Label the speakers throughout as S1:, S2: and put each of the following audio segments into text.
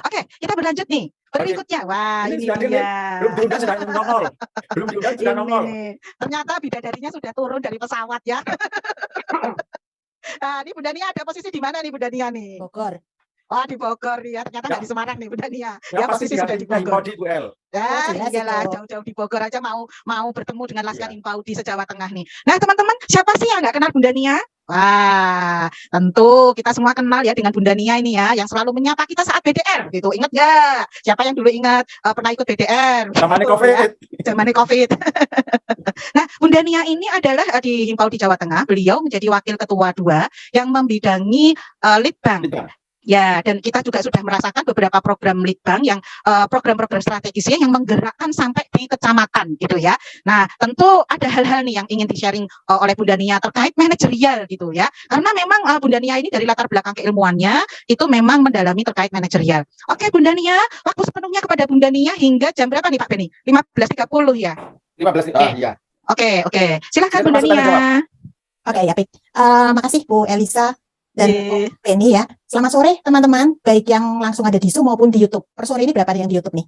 S1: Oke, kita berlanjut nih. Berikutnya, wah ini dia.
S2: Belum diundang sudah nongol. Belum diundang sudah nongol.
S1: Ternyata bidadarinya sudah turun dari pesawat ya. Nah, ini Bunda Nia ada posisi di mana nih Bunda Nia nih?
S3: Bogor.
S1: Oh, di Bogor ya. Ternyata nggak di Semarang nih Bunda Nia.
S2: Ya,
S1: posisi sudah di Bogor.
S2: Di Bu El.
S1: Ya, iyalah jauh-jauh di Bogor aja mau bertemu dengan Laskar Impaudi se-Jawa Tengah nih. Nah, teman-teman, siapa sih yang nggak kenal Bunda Nia? Wah, tentu kita semua kenal ya dengan Bunda Nia ini ya, yang selalu menyapa kita saat BDR gitu. Ingat nggak? Siapa yang dulu ingat pernah ikut BDR?
S2: Zamannya COVID.
S1: Ya? Zamannya COVID. Nah, Bunda Nia ini adalah di Himpaudi Jawa Tengah. Beliau menjadi wakil ketua 2 yang membidangi Litbang. Ya, dan kita juga sudah merasakan beberapa program Litbang yang program-program strategisnya yang menggerakkan sampai di kecamatan gitu ya. Nah, tentu ada hal-hal nih yang ingin di-sharing oleh Bunda Nia terkait manajerial gitu ya. Karena memang Bunda Nia ini dari latar belakang keilmuannya itu memang mendalami terkait manajerial. Oke, Bunda Nia, waktu sepenuhnya kepada Bunda Nia hingga jam berapa nih Pak Beni? 15.30 ya?
S2: 15, iya.
S1: Oke. Silakan Bunda Nia.
S3: Oke, ya, baik. Makasih Bu Elisa dan Penny ya. Selamat sore teman-teman, baik yang langsung ada di Zoom maupun di YouTube. Per sore ini berapa yang di YouTube nih?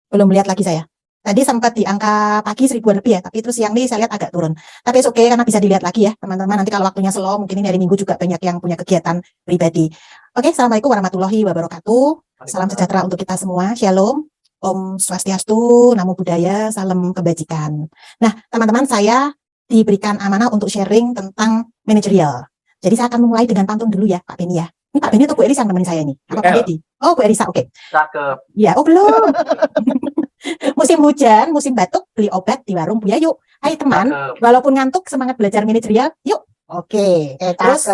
S3: Belum lihat lagi saya. Tadi sempat di angka pagi 1000-an lebih ya, tapi terus siang nih saya lihat agak turun. Tapi oke, karena bisa dilihat lagi ya teman-teman. Nanti kalau waktunya slow, mungkin ini hari Minggu juga banyak yang punya kegiatan pribadi. Oke, Assalamualaikum warahmatullahi wabarakatuh. Salam sejahtera untuk kita semua. Shalom. Om Swastiastu, Namo Buddhaya, salam kebajikan. Nah, teman-teman, saya diberikan amanah untuk sharing tentang manajerial. Jadi saya akan memulai dengan pantun dulu ya, Pak Beni ya. Ini Pak Beni atau Bu Elisa yang temenin saya nih? Apa Pak Dedi? Oh, Bu Elisa, oke.
S2: Cakep.
S3: Ya, oh belum. Musim hujan, musim batuk, beli obat di warung Buya yuk. Hai teman, walaupun ngantuk, semangat belajar manajerial, yuk. Oke, terus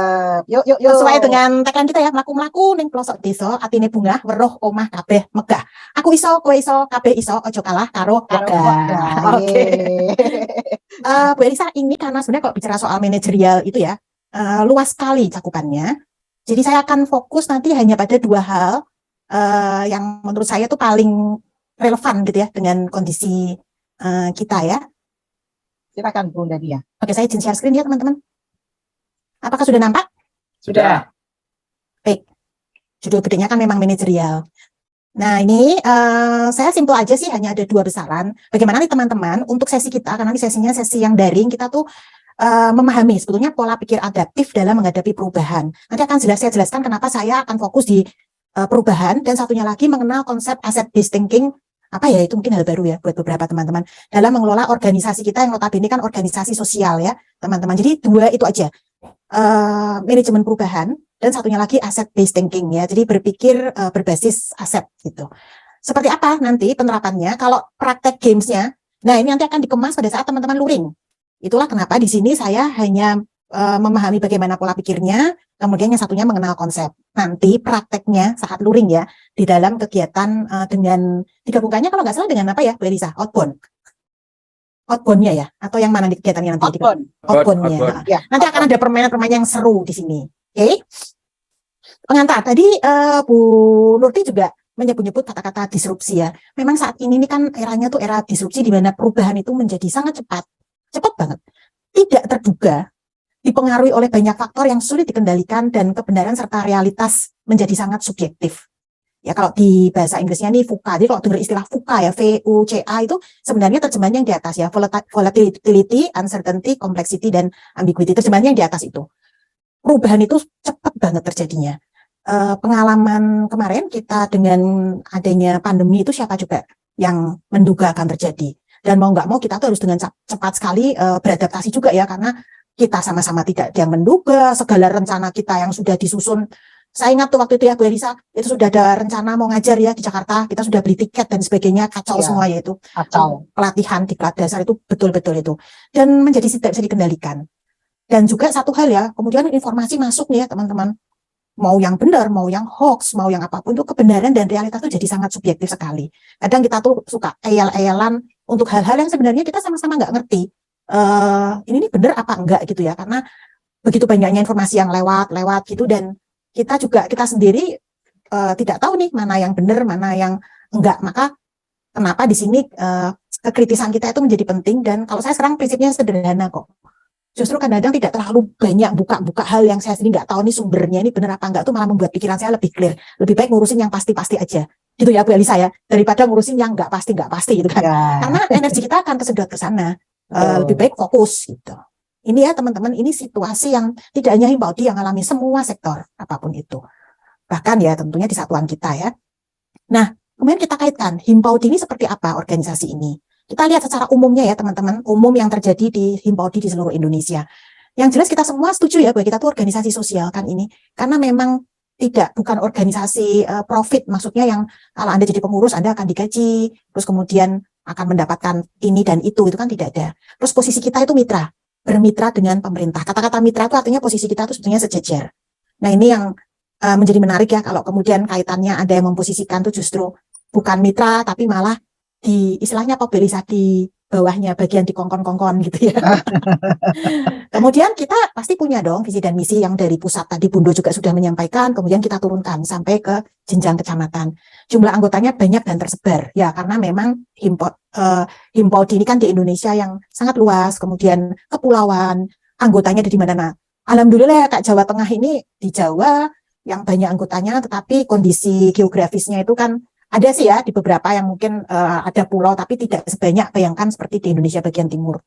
S3: yuk. Sesuai dengan tagline kita ya, mlaku-mlaku ning pelosok desa, atine bungah, weruh omah kabeh megah. Aku iso, kowe iso, kabeh iso, ojo kalah karo wegah. Oke. Bu Elisa, ini karena sebenarnya kalau bicara soal manajerial itu ya, luas sekali cakupannya. Jadi saya akan fokus nanti hanya pada 2 hal yang menurut saya tuh paling relevan gitu ya dengan kondisi kita ya.
S1: Silakan Bunda Nia.
S3: Oke, saya izin share screen ya teman-teman. Apakah sudah nampak?
S2: Sudah.
S3: Baik. Judul gedenya kan memang manajerial. Nah ini saya simpel aja sih, hanya ada 2 besaran. Bagaimana nih teman-teman untuk sesi kita, karena ini sesinya sesi yang daring, kita tuh memahami sebetulnya pola pikir adaptif dalam menghadapi perubahan. Nanti akan saya jelaskan kenapa saya akan fokus di perubahan, dan satunya lagi mengenal konsep asset based thinking. Apa ya, itu mungkin hal baru ya buat beberapa teman-teman dalam mengelola organisasi kita yang notabene kan organisasi sosial ya teman-teman. Jadi 2 itu aja, manajemen perubahan dan satunya lagi asset based thinking ya. Jadi berpikir berbasis aset gitu. Seperti apa nanti penerapannya kalau praktek gamesnya? Nah ini nanti akan dikemas pada saat teman-teman luring. Itulah kenapa di sini saya hanya memahami bagaimana pola pikirnya, kemudian yang satunya mengenal konsep. Nanti prakteknya saat luring ya, di dalam kegiatan dengan digabungkannya kalau nggak salah dengan apa ya, Bu Elisa? Outbound-nya ya? Atau yang mana di kegiatannya nanti? Outbound-nya. Ya. Nanti akan ada permainan-permainan yang seru di sini. Oke? Pengantar, tadi Bu Nurti juga menyebut-nyebut kata-kata disrupsi ya. Memang saat ini kan eranya tuh era disrupsi di mana perubahan itu menjadi sangat cepat banget, tidak terduga, dipengaruhi oleh banyak faktor yang sulit dikendalikan dan kebenaran serta realitas menjadi sangat subjektif. Ya kalau di bahasa Inggrisnya nih VUCA, jadi kalau dengar istilah VUCA ya, VUCA itu sebenarnya terjemahan yang di atas ya, volatility, uncertainty, complexity, dan ambiguity, terjemahan yang di atas itu. Perubahan itu cepat banget terjadinya. Pengalaman kemarin kita dengan adanya pandemi itu siapa juga yang menduga akan terjadi? Dan mau nggak mau kita tuh harus dengan cepat sekali beradaptasi juga ya, karena kita sama-sama tidak ada yang menduga segala rencana kita yang sudah disusun. Saya ingat tuh waktu itu ya Bu Elisa, itu sudah ada rencana mau ngajar ya di Jakarta, kita sudah beli tiket dan sebagainya, kacau semua ya itu. Kacau. Pelatihan di kelas dasar itu betul-betul itu. Dan menjadi tidak bisa dikendalikan. Dan juga satu hal ya, kemudian informasi masuk nih ya teman-teman. Mau yang benar, mau yang hoax, mau yang apapun, itu kebenaran dan realitas itu jadi sangat subjektif sekali. Kadang kita tuh suka eyal-eyalan untuk hal-hal yang sebenarnya kita sama-sama nggak ngerti. Ini benar apa enggak gitu ya, karena begitu banyaknya informasi yang lewat gitu, dan kita sendiri tidak tahu nih mana yang benar, mana yang enggak. Maka kenapa di sini kekritisan kita itu menjadi penting, dan kalau saya sekarang prinsipnya sederhana kok. justru kadang-kadang tidak terlalu banyak buka-buka hal yang saya sendiri nggak tahu nih sumbernya ini benar apa enggak, tuh malah membuat pikiran saya lebih clear. Lebih baik ngurusin yang pasti-pasti aja. Gitu ya Bu Elisa ya, daripada ngurusin yang nggak pasti gitu kan. Karena energi kita akan kesedot ke sana. Lebih baik fokus gitu. Ini ya teman-teman, ini situasi yang tidak hanya Himpauti yang alami, semua sektor apapun itu. Bahkan ya tentunya di satuan kita ya. Nah, kemudian kita kaitkan Himpauti ini seperti apa organisasi ini. Kita lihat secara umumnya ya teman-teman, umum yang terjadi di Himpauti di seluruh Indonesia. Yang jelas kita semua setuju ya bahwa kita tuh organisasi sosial kan ini. Karena memang bukan organisasi profit, maksudnya yang kalau Anda jadi pengurus Anda akan digaji, terus kemudian akan mendapatkan ini dan itu kan tidak ada. Terus posisi kita itu mitra, bermitra dengan pemerintah. Kata-kata mitra itu artinya posisi kita itu sebetulnya sejajar. Nah ini yang menjadi menarik ya, kalau kemudian kaitannya ada yang memposisikan itu justru bukan mitra tapi malah di istilahnya Bisa di bawahnya, bagian di kongkon-kongkon gitu ya. Kemudian kita pasti punya dong visi dan misi yang dari pusat, tadi Bundo juga sudah menyampaikan, kemudian kita turunkan sampai ke jenjang kecamatan. Jumlah anggotanya banyak dan tersebar ya, karena memang Himpauti ini kan di Indonesia yang sangat luas, kemudian kepulauan, anggotanya ada di mana-mana. Alhamdulillah ya Kak, Jawa Tengah ini di Jawa yang banyak anggotanya, tetapi kondisi geografisnya itu kan ada sih ya di beberapa yang mungkin ada pulau tapi tidak sebanyak bayangkan seperti di Indonesia bagian timur.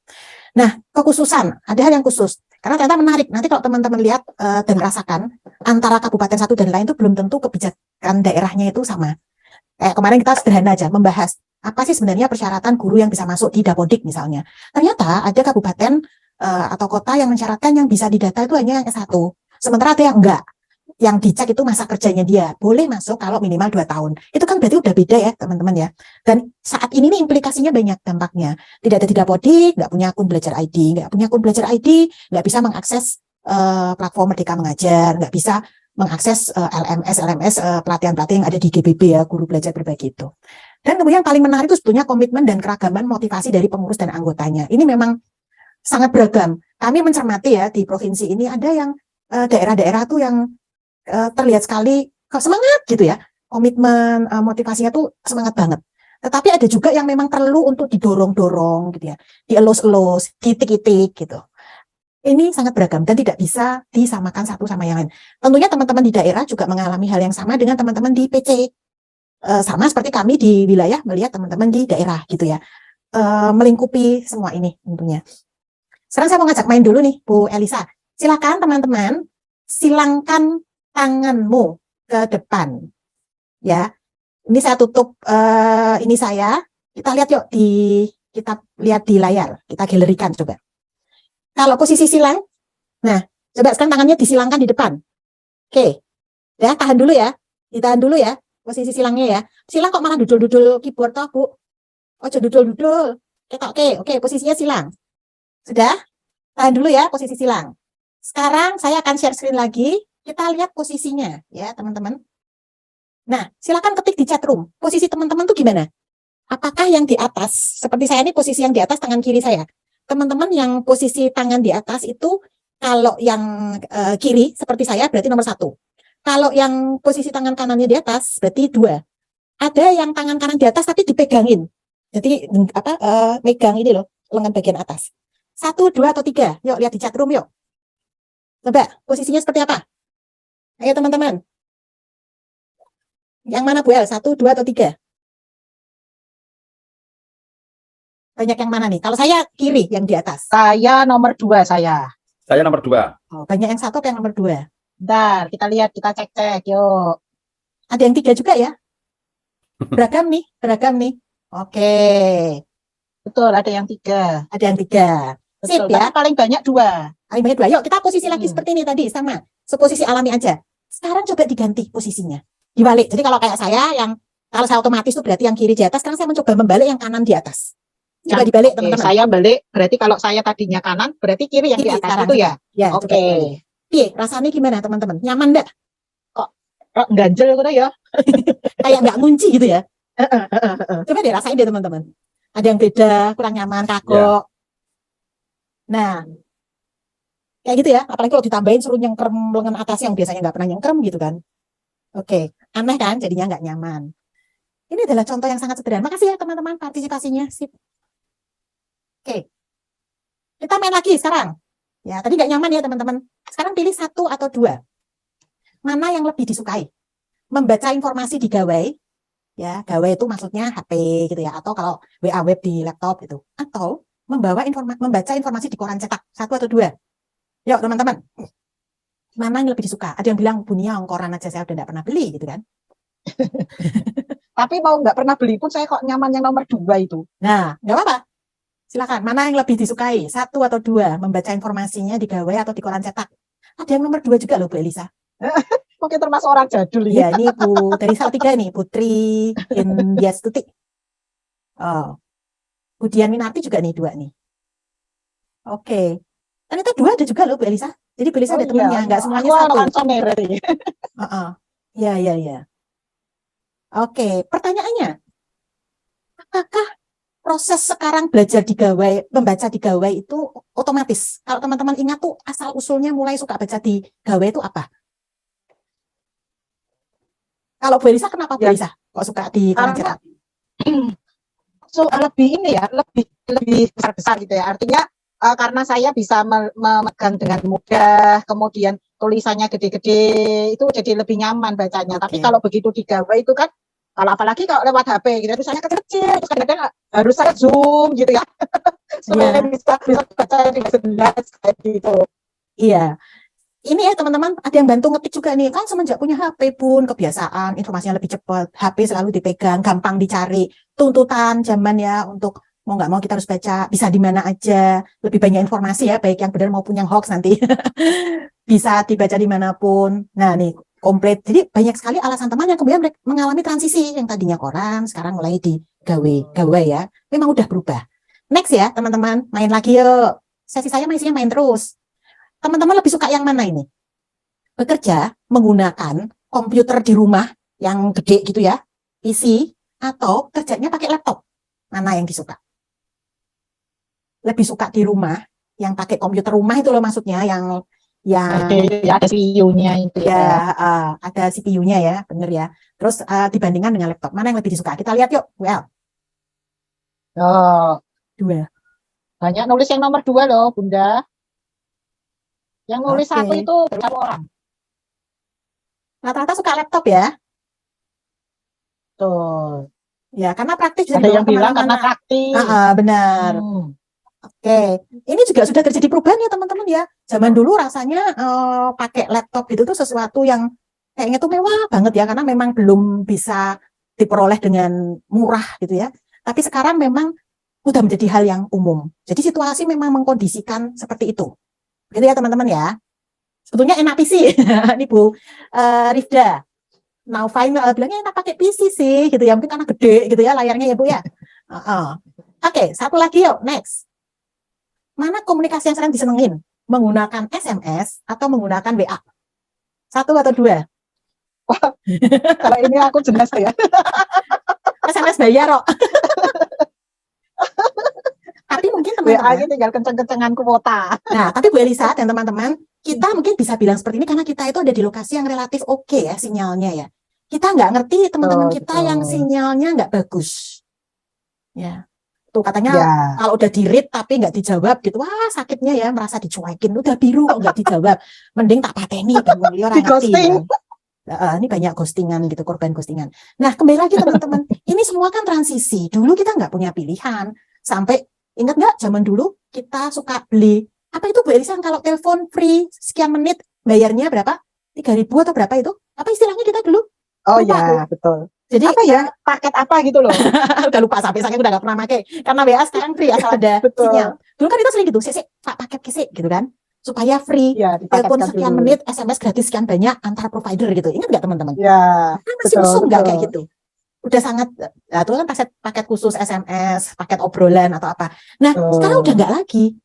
S3: Nah, kekhususan, ada hal yang khusus. Karena ternyata menarik, nanti kalau teman-teman lihat dan rasakan, antara kabupaten satu dan lain itu belum tentu kebijakan daerahnya itu sama. Kemarin kita sederhana aja membahas, apa sih sebenarnya persyaratan guru yang bisa masuk di Dapodik misalnya. Ternyata ada kabupaten atau kota yang mensyaratkan yang bisa didata itu hanya yang S1. Sementara ada yang enggak. Yang dicek itu masa kerjanya dia, boleh masuk kalau minimal 2 tahun. Itu kan berarti udah beda ya teman-teman ya. Dan saat ini nih implikasinya banyak dampaknya. Tidak ada di Dapodik, nggak punya akun belajar ID, nggak punya akun belajar ID, nggak bisa mengakses platform Merdeka Mengajar, nggak bisa mengakses LMS pelatihan-pelatihan yang ada di GBB ya, guru belajar berbagi itu. Dan kemudian paling menarik itu sebetulnya komitmen dan keragaman motivasi dari pengurus dan anggotanya. Ini memang sangat beragam. Kami mencermati ya di provinsi ini ada yang daerah-daerah tuh yang terlihat sekali semangat gitu ya, komitmen motivasinya tuh semangat banget. Tetapi ada juga yang memang perlu untuk didorong-dorong gitu ya, dielus-elus, diitik-itik gitu. Ini sangat beragam dan tidak bisa disamakan satu sama yang lain. Tentunya teman-teman di daerah juga mengalami hal yang sama dengan teman-teman di PC. Sama seperti kami di wilayah melihat teman-teman di daerah gitu ya. Melingkupi semua ini tentunya. Sekarang saya mau ngajak main dulu nih Bu Elisa. Silakan teman-teman, silangkan tanganmu ke depan, ya. Ini saya tutup ini saya. Kita lihat yuk kita lihat di layar. Kita galerikan coba. Kalau posisi silang, nah coba sekarang tangannya disilangkan di depan. Oke, ya tahan dulu ya, ditahan dulu ya posisi silangnya ya. Silang kok malah dudul-dudul keyboard toh Bu? Ojo dudul-dudul. Oke, posisinya silang. Sudah? Tahan dulu ya posisi silang. Sekarang saya akan share screen lagi. Kita lihat posisinya ya teman-teman. Nah, silakan ketik di chat room. Posisi teman-teman tuh gimana? Apakah yang di atas, seperti saya ini posisi yang di atas tangan kiri saya. Teman-teman yang posisi tangan di atas itu, kalau yang kiri seperti saya berarti nomor 1. Kalau yang posisi tangan kanannya di atas berarti 2. Ada yang tangan kanan di atas tapi dipegangin. Jadi megang ini loh, lengan bagian atas. 1, 2, atau 3. Yuk lihat di chat room yuk. Coba posisinya seperti apa? Ayo teman-teman. Yang mana Bu El? 1, 2, atau 3? Banyak yang mana nih? Kalau saya kiri yang di atas.
S1: Saya nomor 2 saya.
S2: Saya nomor 2.
S3: Oh, banyak yang 1 atau yang nomor 2?
S1: Bentar, kita lihat, kita cek-cek, yuk.
S3: Ada yang 3 juga ya? Beragam nih. Oke.
S1: Betul, ada yang 3.
S3: Ada yang 3. Sip
S1: Betul,
S3: ya.
S1: tapi paling banyak 2.
S3: Paling banyak 2. Yuk kita posisi lagi seperti ini tadi, sama. Seposisi alami aja. Sekarang coba diganti posisinya. Dibalik. Jadi kalau kayak saya, kalau saya otomatis itu berarti yang kiri di atas. Sekarang saya mencoba membalik yang kanan di atas. Coba dibalik teman-teman.
S1: Saya balik, berarti kalau saya tadinya kanan, berarti kiri yang di atas
S3: sekarang,
S1: itu ya?
S3: Ya,
S1: Oke.
S3: Piye, rasanya gimana teman-teman? Nyaman enggak?
S1: Kok ganjel gitu ya?
S3: Kayak nggak ngunci gitu ya? Coba deh rasain deh teman-teman. Ada yang beda, kurang nyaman, kagok. Nah, kayak gitu ya. Apalagi kalau ditambahin suruh nyengkrem lengan atas yang biasanya nggak pernah nyengkrem gitu kan. Oke, aneh kan? Jadinya nggak nyaman. Ini adalah contoh yang sangat sederhana. Makasih ya teman-teman partisipasinya. Sip. Oke. Kita main lagi sekarang. Ya, tadi nggak nyaman ya teman-teman. Sekarang pilih 1 atau 2. Mana yang lebih disukai? Membaca informasi di gawai, ya, gawai itu maksudnya HP gitu ya, atau kalau WA web di laptop gitu, atau membaca informasi di koran cetak, 1 atau 2. Yuk teman-teman, mana yang lebih disuka? Ada yang bilang Bunia koran aja saya udah nggak pernah beli gitu kan?
S1: Tapi mau nggak pernah beli pun saya kok nyaman yang nomor 2 itu.
S3: Nah, nggak apa-apa. Silakan, mana yang lebih disukai? 1 atau 2, membaca informasinya di gawai atau di koran cetak? Ada yang nomor 2 juga loh Bu Elisa.
S1: Mungkin termasuk orang jadul ini.
S3: Ya, ini Bu dari Salatiga nih, Putri Indiastuti. Oh, Bu Dian Minarti juga nih 2 nih. Oke. Ternyata 2 ada juga loh Bu Elisa. Jadi Bu Elisa ada temennya, nggak semuanya
S1: Aku
S3: 1.
S1: langsung merah ini.
S3: Ya, ya, ya. Oke, pertanyaannya, apakah proses sekarang belajar di gawai, membaca di gawai itu otomatis? Kalau teman-teman ingat tuh asal usulnya mulai suka baca di gawai itu apa? Kalau Bu Elisa kenapa Bu
S1: Ya.
S3: Elisa kok suka di koran cetak?
S1: So, lebih ini ya, lebih besar gitu ya. Artinya karena saya bisa memegang dengan mudah, kemudian tulisannya gede-gede, itu jadi lebih nyaman bacanya. Tapi
S3: Oke.
S1: kalau begitu di gawai itu kan, kalau apalagi kalau lewat HP gitu, tulisannya kecil-kecil, terus kadang-kadang harus saya zoom gitu ya, supaya
S3: Iya.
S1: bisa baca dengan jelas kayak gitu.
S3: Iya. Ini ya teman-teman, ada yang bantu ngetik juga nih. Kan semenjak punya HP pun kebiasaan, informasinya lebih cepat. HP selalu dipegang, gampang dicari. Tuntutan zaman ya untuk mau nggak mau kita harus baca, bisa di mana aja. Lebih banyak informasi ya, baik yang benar maupun yang hoax nanti. Bisa dibaca dimanapun. Nah nih, komplit. Jadi banyak sekali alasan teman yang kemudian mengalami transisi. Yang tadinya koran, sekarang mulai di gawai ya. Memang udah berubah. Next ya teman-teman, main lagi yuk. Sesi saya isinya main terus. Teman-teman lebih suka yang mana ini? Bekerja menggunakan komputer di rumah yang gede gitu ya, PC, atau kerjanya pakai laptop? Mana yang disuka? Lebih suka di rumah, yang pakai komputer rumah itu loh maksudnya, yang
S1: ada CPU-nya itu
S3: ya ada CPU-nya ya, bener ya. Terus dibandingkan dengan laptop, mana yang lebih disuka? Kita lihat yuk. Well,
S1: Oh,
S3: 2.
S1: banyak nulis yang nomor 2 loh, Bunda. Yang nulis
S3: Oke.
S1: 1 itu baru 1 orang.
S3: Rata-rata suka laptop ya?
S1: Tuh.
S3: Ya, karena praktis bisa
S1: Ada
S3: dibawa
S1: yang bilang karena
S3: kemana-mana.
S1: praktis.
S3: Benar. Oke, ini juga sudah terjadi perubahan ya teman-teman ya. Zaman dulu rasanya pakai laptop itu tuh sesuatu yang kayaknya tuh mewah banget ya, karena memang belum bisa diperoleh dengan murah gitu ya. Tapi sekarang memang sudah menjadi hal yang umum. Jadi situasi memang mengkondisikan seperti itu. Gitu ya teman-teman ya. Sebetulnya enak PC. Ini Bu Rifda. Now final bilangnya enak pakai PC sih gitu ya. Mungkin karena gede gitu ya layarnya ya Bu ya. Oke, satu lagi yuk, next. Mana komunikasi yang sering disenengin? Menggunakan SMS atau menggunakan WA? 1 atau 2?
S1: Kalau ini aku jelas ya.
S3: SMS bayar kok. Tapi mungkin
S1: WA
S3: teman-teman,
S1: ini tinggal kenceng-kencengan kuota.
S3: nah tapi Bu Elisa dan teman-teman, kita mungkin bisa bilang seperti ini karena kita itu ada di lokasi yang relatif oke ya sinyalnya ya. Kita nggak ngerti teman-teman kita yang sinyalnya nggak bagus. Ya, tuh katanya
S1: Ya.
S3: kalau udah di-read tapi nggak dijawab gitu, wah sakitnya ya, merasa dicuekin, udah biru kok nggak dijawab, mending tak pateni dan wong liya ora
S1: Di
S3: ngerti
S1: ghosting.
S3: kan. Ini banyak ghostingan gitu, korban ghostingan. Nah kembali lagi teman-teman, ini semua kan transisi. Dulu kita nggak punya pilihan. Sampai ingat nggak zaman dulu kita suka beli apa itu Bu Elisa, kalau telepon free sekian menit bayarnya berapa? 3.000 atau berapa itu? Apa istilahnya kita dulu?
S1: Oh
S3: Lupa aku.
S1: ya, betul.
S3: Jadi
S1: Apa ya? Paket apa gitu loh.
S3: udah lupa sampai saya udah nggak pernah pakai karena WA sekarang free asal ada
S1: Betul.
S3: sinyal. Dulu kan kita sering gitu, sih Pak paket kesik gitu kan, supaya free.
S1: Ya,
S3: Telepon
S1: dipaketkan
S3: sekian
S1: dulu.
S3: menit, SMS gratis sekian banyak antar provider gitu. Ingat nggak teman-teman?
S1: Ya,
S3: Kan masih
S1: betul,
S3: usum nggak
S1: betul.
S3: kayak gitu? Udah sangat, nah itu kan paket khusus SMS, paket obrolan atau apa. Nah sekarang udah nggak lagi.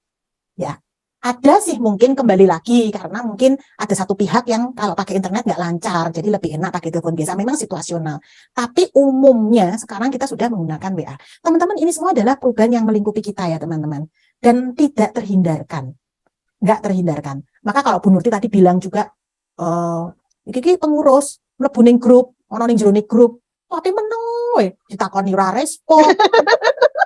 S3: Ya, ada sih mungkin kembali lagi karena mungkin ada satu pihak yang kalau pakai internet nggak lancar, jadi lebih enak pakai telepon biasa. Memang situasional. Tapi umumnya sekarang kita sudah menggunakan WA. Teman-teman, ini semua adalah perubahan yang melingkupi kita ya teman-teman, dan tidak terhindarkan, nggak terhindarkan. Maka kalau Bu Nurti tadi bilang juga, iki pengurus mlebu ning grup, ono ning jero ning grup, tapi meneng we ditakoni ora respon.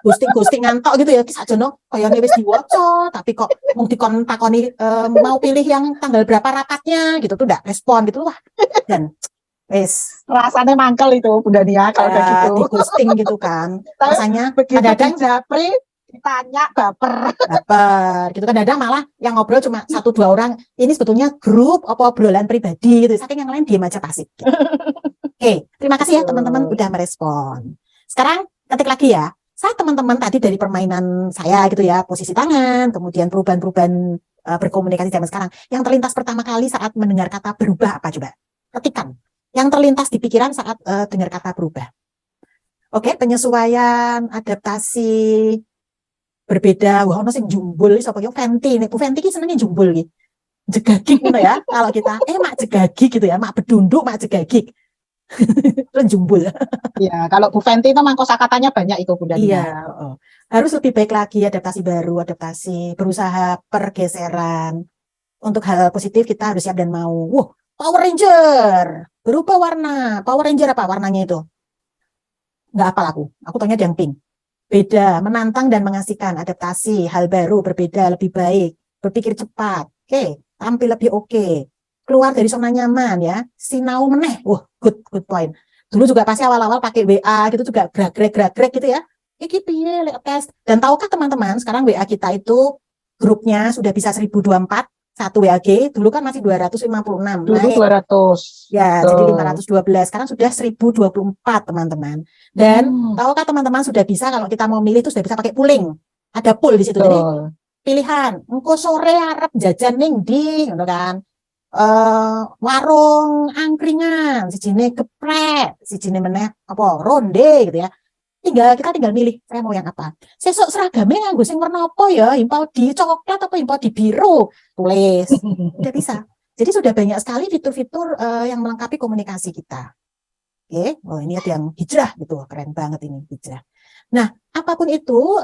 S3: ghosting ngantok gitu ya, kisah jono kayaknya wis diwaca, tapi kok mau dikon takoni mau pilih yang tanggal berapa rapatnya gitu tuh enggak respon gitu wah. Dan wis
S1: Rasanya mangkel itu Bunda Nia kalau udah gitu.
S3: di ghosting gitu kan.
S1: Tapi
S3: Rasanya
S1: begitu
S3: kadang-kadang
S1: di japri ditanya baper.
S3: gitu kadang-kadang malah yang ngobrol cuma 1-2 orang, ini sebetulnya grup apa obrolan pribadi gitu, saking yang lain diem aja pasif gitu. Oke, terima kasih ya teman-teman udah merespon. Sekarang ketik lagi ya, saat teman-teman tadi dari permainan saya gitu ya, posisi tangan, kemudian perubahan-perubahan berkomunikasi zaman sekarang, yang terlintas pertama kali saat mendengar kata berubah apa coba? Ketikkan yang terlintas di pikiran saat dengar kata berubah. Oke, penyesuaian, adaptasi, berbeda. Wah, ono sing jumbul sapa yo Fenty. Nek Bu Fenty ki senenge jumbul ki. Jegagik ngono ya. Kalau kita mak jegagik gitu ya, mak bedunduk, mak jegagik. Terus jumbul.
S1: Ya, kalau Bu Fenty itu memang kosakatanya banyak itu Bunda Nia.
S3: Iya, harus lebih baik lagi, adaptasi baru, adaptasi, berusaha pergeseran. Untuk hal positif kita harus siap dan mau. Wah, Power Ranger berubah warna. Power Ranger apa warnanya itu? Nggak apal aku tanya yang pink. Beda, menantang dan mengasihkan, adaptasi, hal baru, berbeda, lebih baik, berpikir cepat, tampil lebih oke, keluar dari zona nyaman ya, sinau meneh, good point. Dulu juga pasti awal-awal pakai WA gitu juga gerak-gerak gitu ya, iki piye lek tes. Dan tahukah teman-teman, sekarang WA kita itu grupnya sudah bisa 1024, satu WAG, dulu kan masih 256.
S1: Dulu
S3: Naik.
S1: 200.
S3: Ya, jadi 512. Sekarang sudah 1024, teman-teman. Dan tahukah teman-teman sudah bisa kalau kita mau milih itu sudah bisa pakai pooling. Ada pool di situ. Jadi pilihan, engko sore arep jajan ning ndi, ngono kan. Warung angkringan, sijine geprek, sijine meneh apa ronde gitu ya. Kita tinggal milih, saya mau yang apa. Sesuk seragamnya nganggo sing warna apa ya? Himpau di coklat apa himpau di biru? Tulis. Udah bisa. Jadi sudah banyak sekali fitur-fitur yang melengkapi komunikasi kita. Oke, ini ada yang hijrah gitu, keren banget ini hijrah. Nah, apapun itu,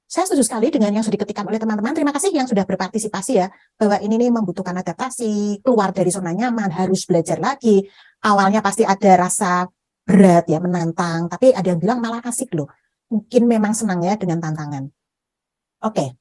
S3: saya setuju sekali dengan yang sudah diketikkan oleh teman-teman. Terima kasih yang sudah berpartisipasi ya, bahwa ini nih membutuhkan adaptasi, keluar dari zona nyaman, harus belajar lagi. Awalnya pasti ada rasa berat ya, menantang, tapi ada yang bilang malah asik loh. Mungkin memang senang ya dengan tantangan. Oke.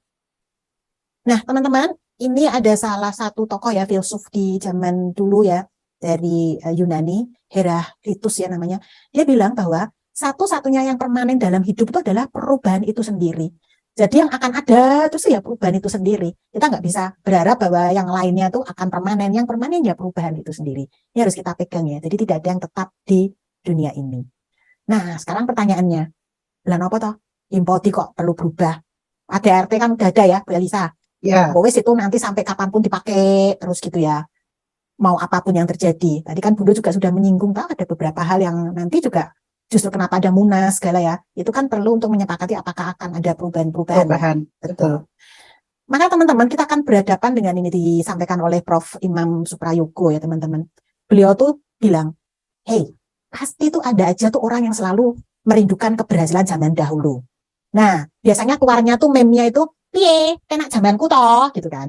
S3: Nah, teman-teman, ini ada salah satu tokoh ya, filsuf di zaman dulu ya, dari Yunani, Heraklitus ya namanya. Dia bilang bahwa satu-satunya yang permanen dalam hidup itu adalah perubahan itu sendiri. Jadi yang akan ada terus ya perubahan itu sendiri. Kita nggak bisa berharap bahwa yang lainnya tuh akan permanen. Yang permanen ya perubahan itu sendiri. Ini harus kita pegang ya. Jadi tidak ada yang tetap di dunia ini. Nah, sekarang pertanyaannya, bulan apa toh? Impoti kok perlu berubah? ADRT kan udah ada ya, Bu Elisa.
S1: Ya.
S3: Wes itu nanti sampai kapanpun dipakai terus gitu ya. Mau apapun yang terjadi. Tadi kan Bunda juga sudah menyinggung tak ada beberapa hal yang nanti juga justru kenapa ada munas segala ya. Itu kan perlu untuk menyepakati apakah akan ada perubahan-perubahan. Betul. Maka teman-teman kita akan berhadapan dengan ini disampaikan oleh Prof. Imam Suprayogo ya teman-teman. Beliau tuh bilang, hey, pasti tuh ada aja tuh orang yang selalu merindukan keberhasilan zaman dahulu. Nah, biasanya keluarnya tuh meme-nya itu, piye, enak zamanku toh, gitu kan.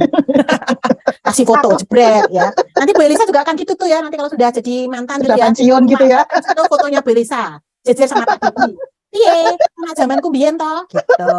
S3: Kasih foto, jebret ya. Nanti Bu Elisa juga akan gitu tuh ya, nanti kalau sudah jadi mantan
S1: sudah
S3: gitu ya.
S1: Pensiun gitu ya.
S3: Itu fotonya Bu Elisa, jejer sama Pak Didi. Piye, enak zamanku biyen toh, gitu.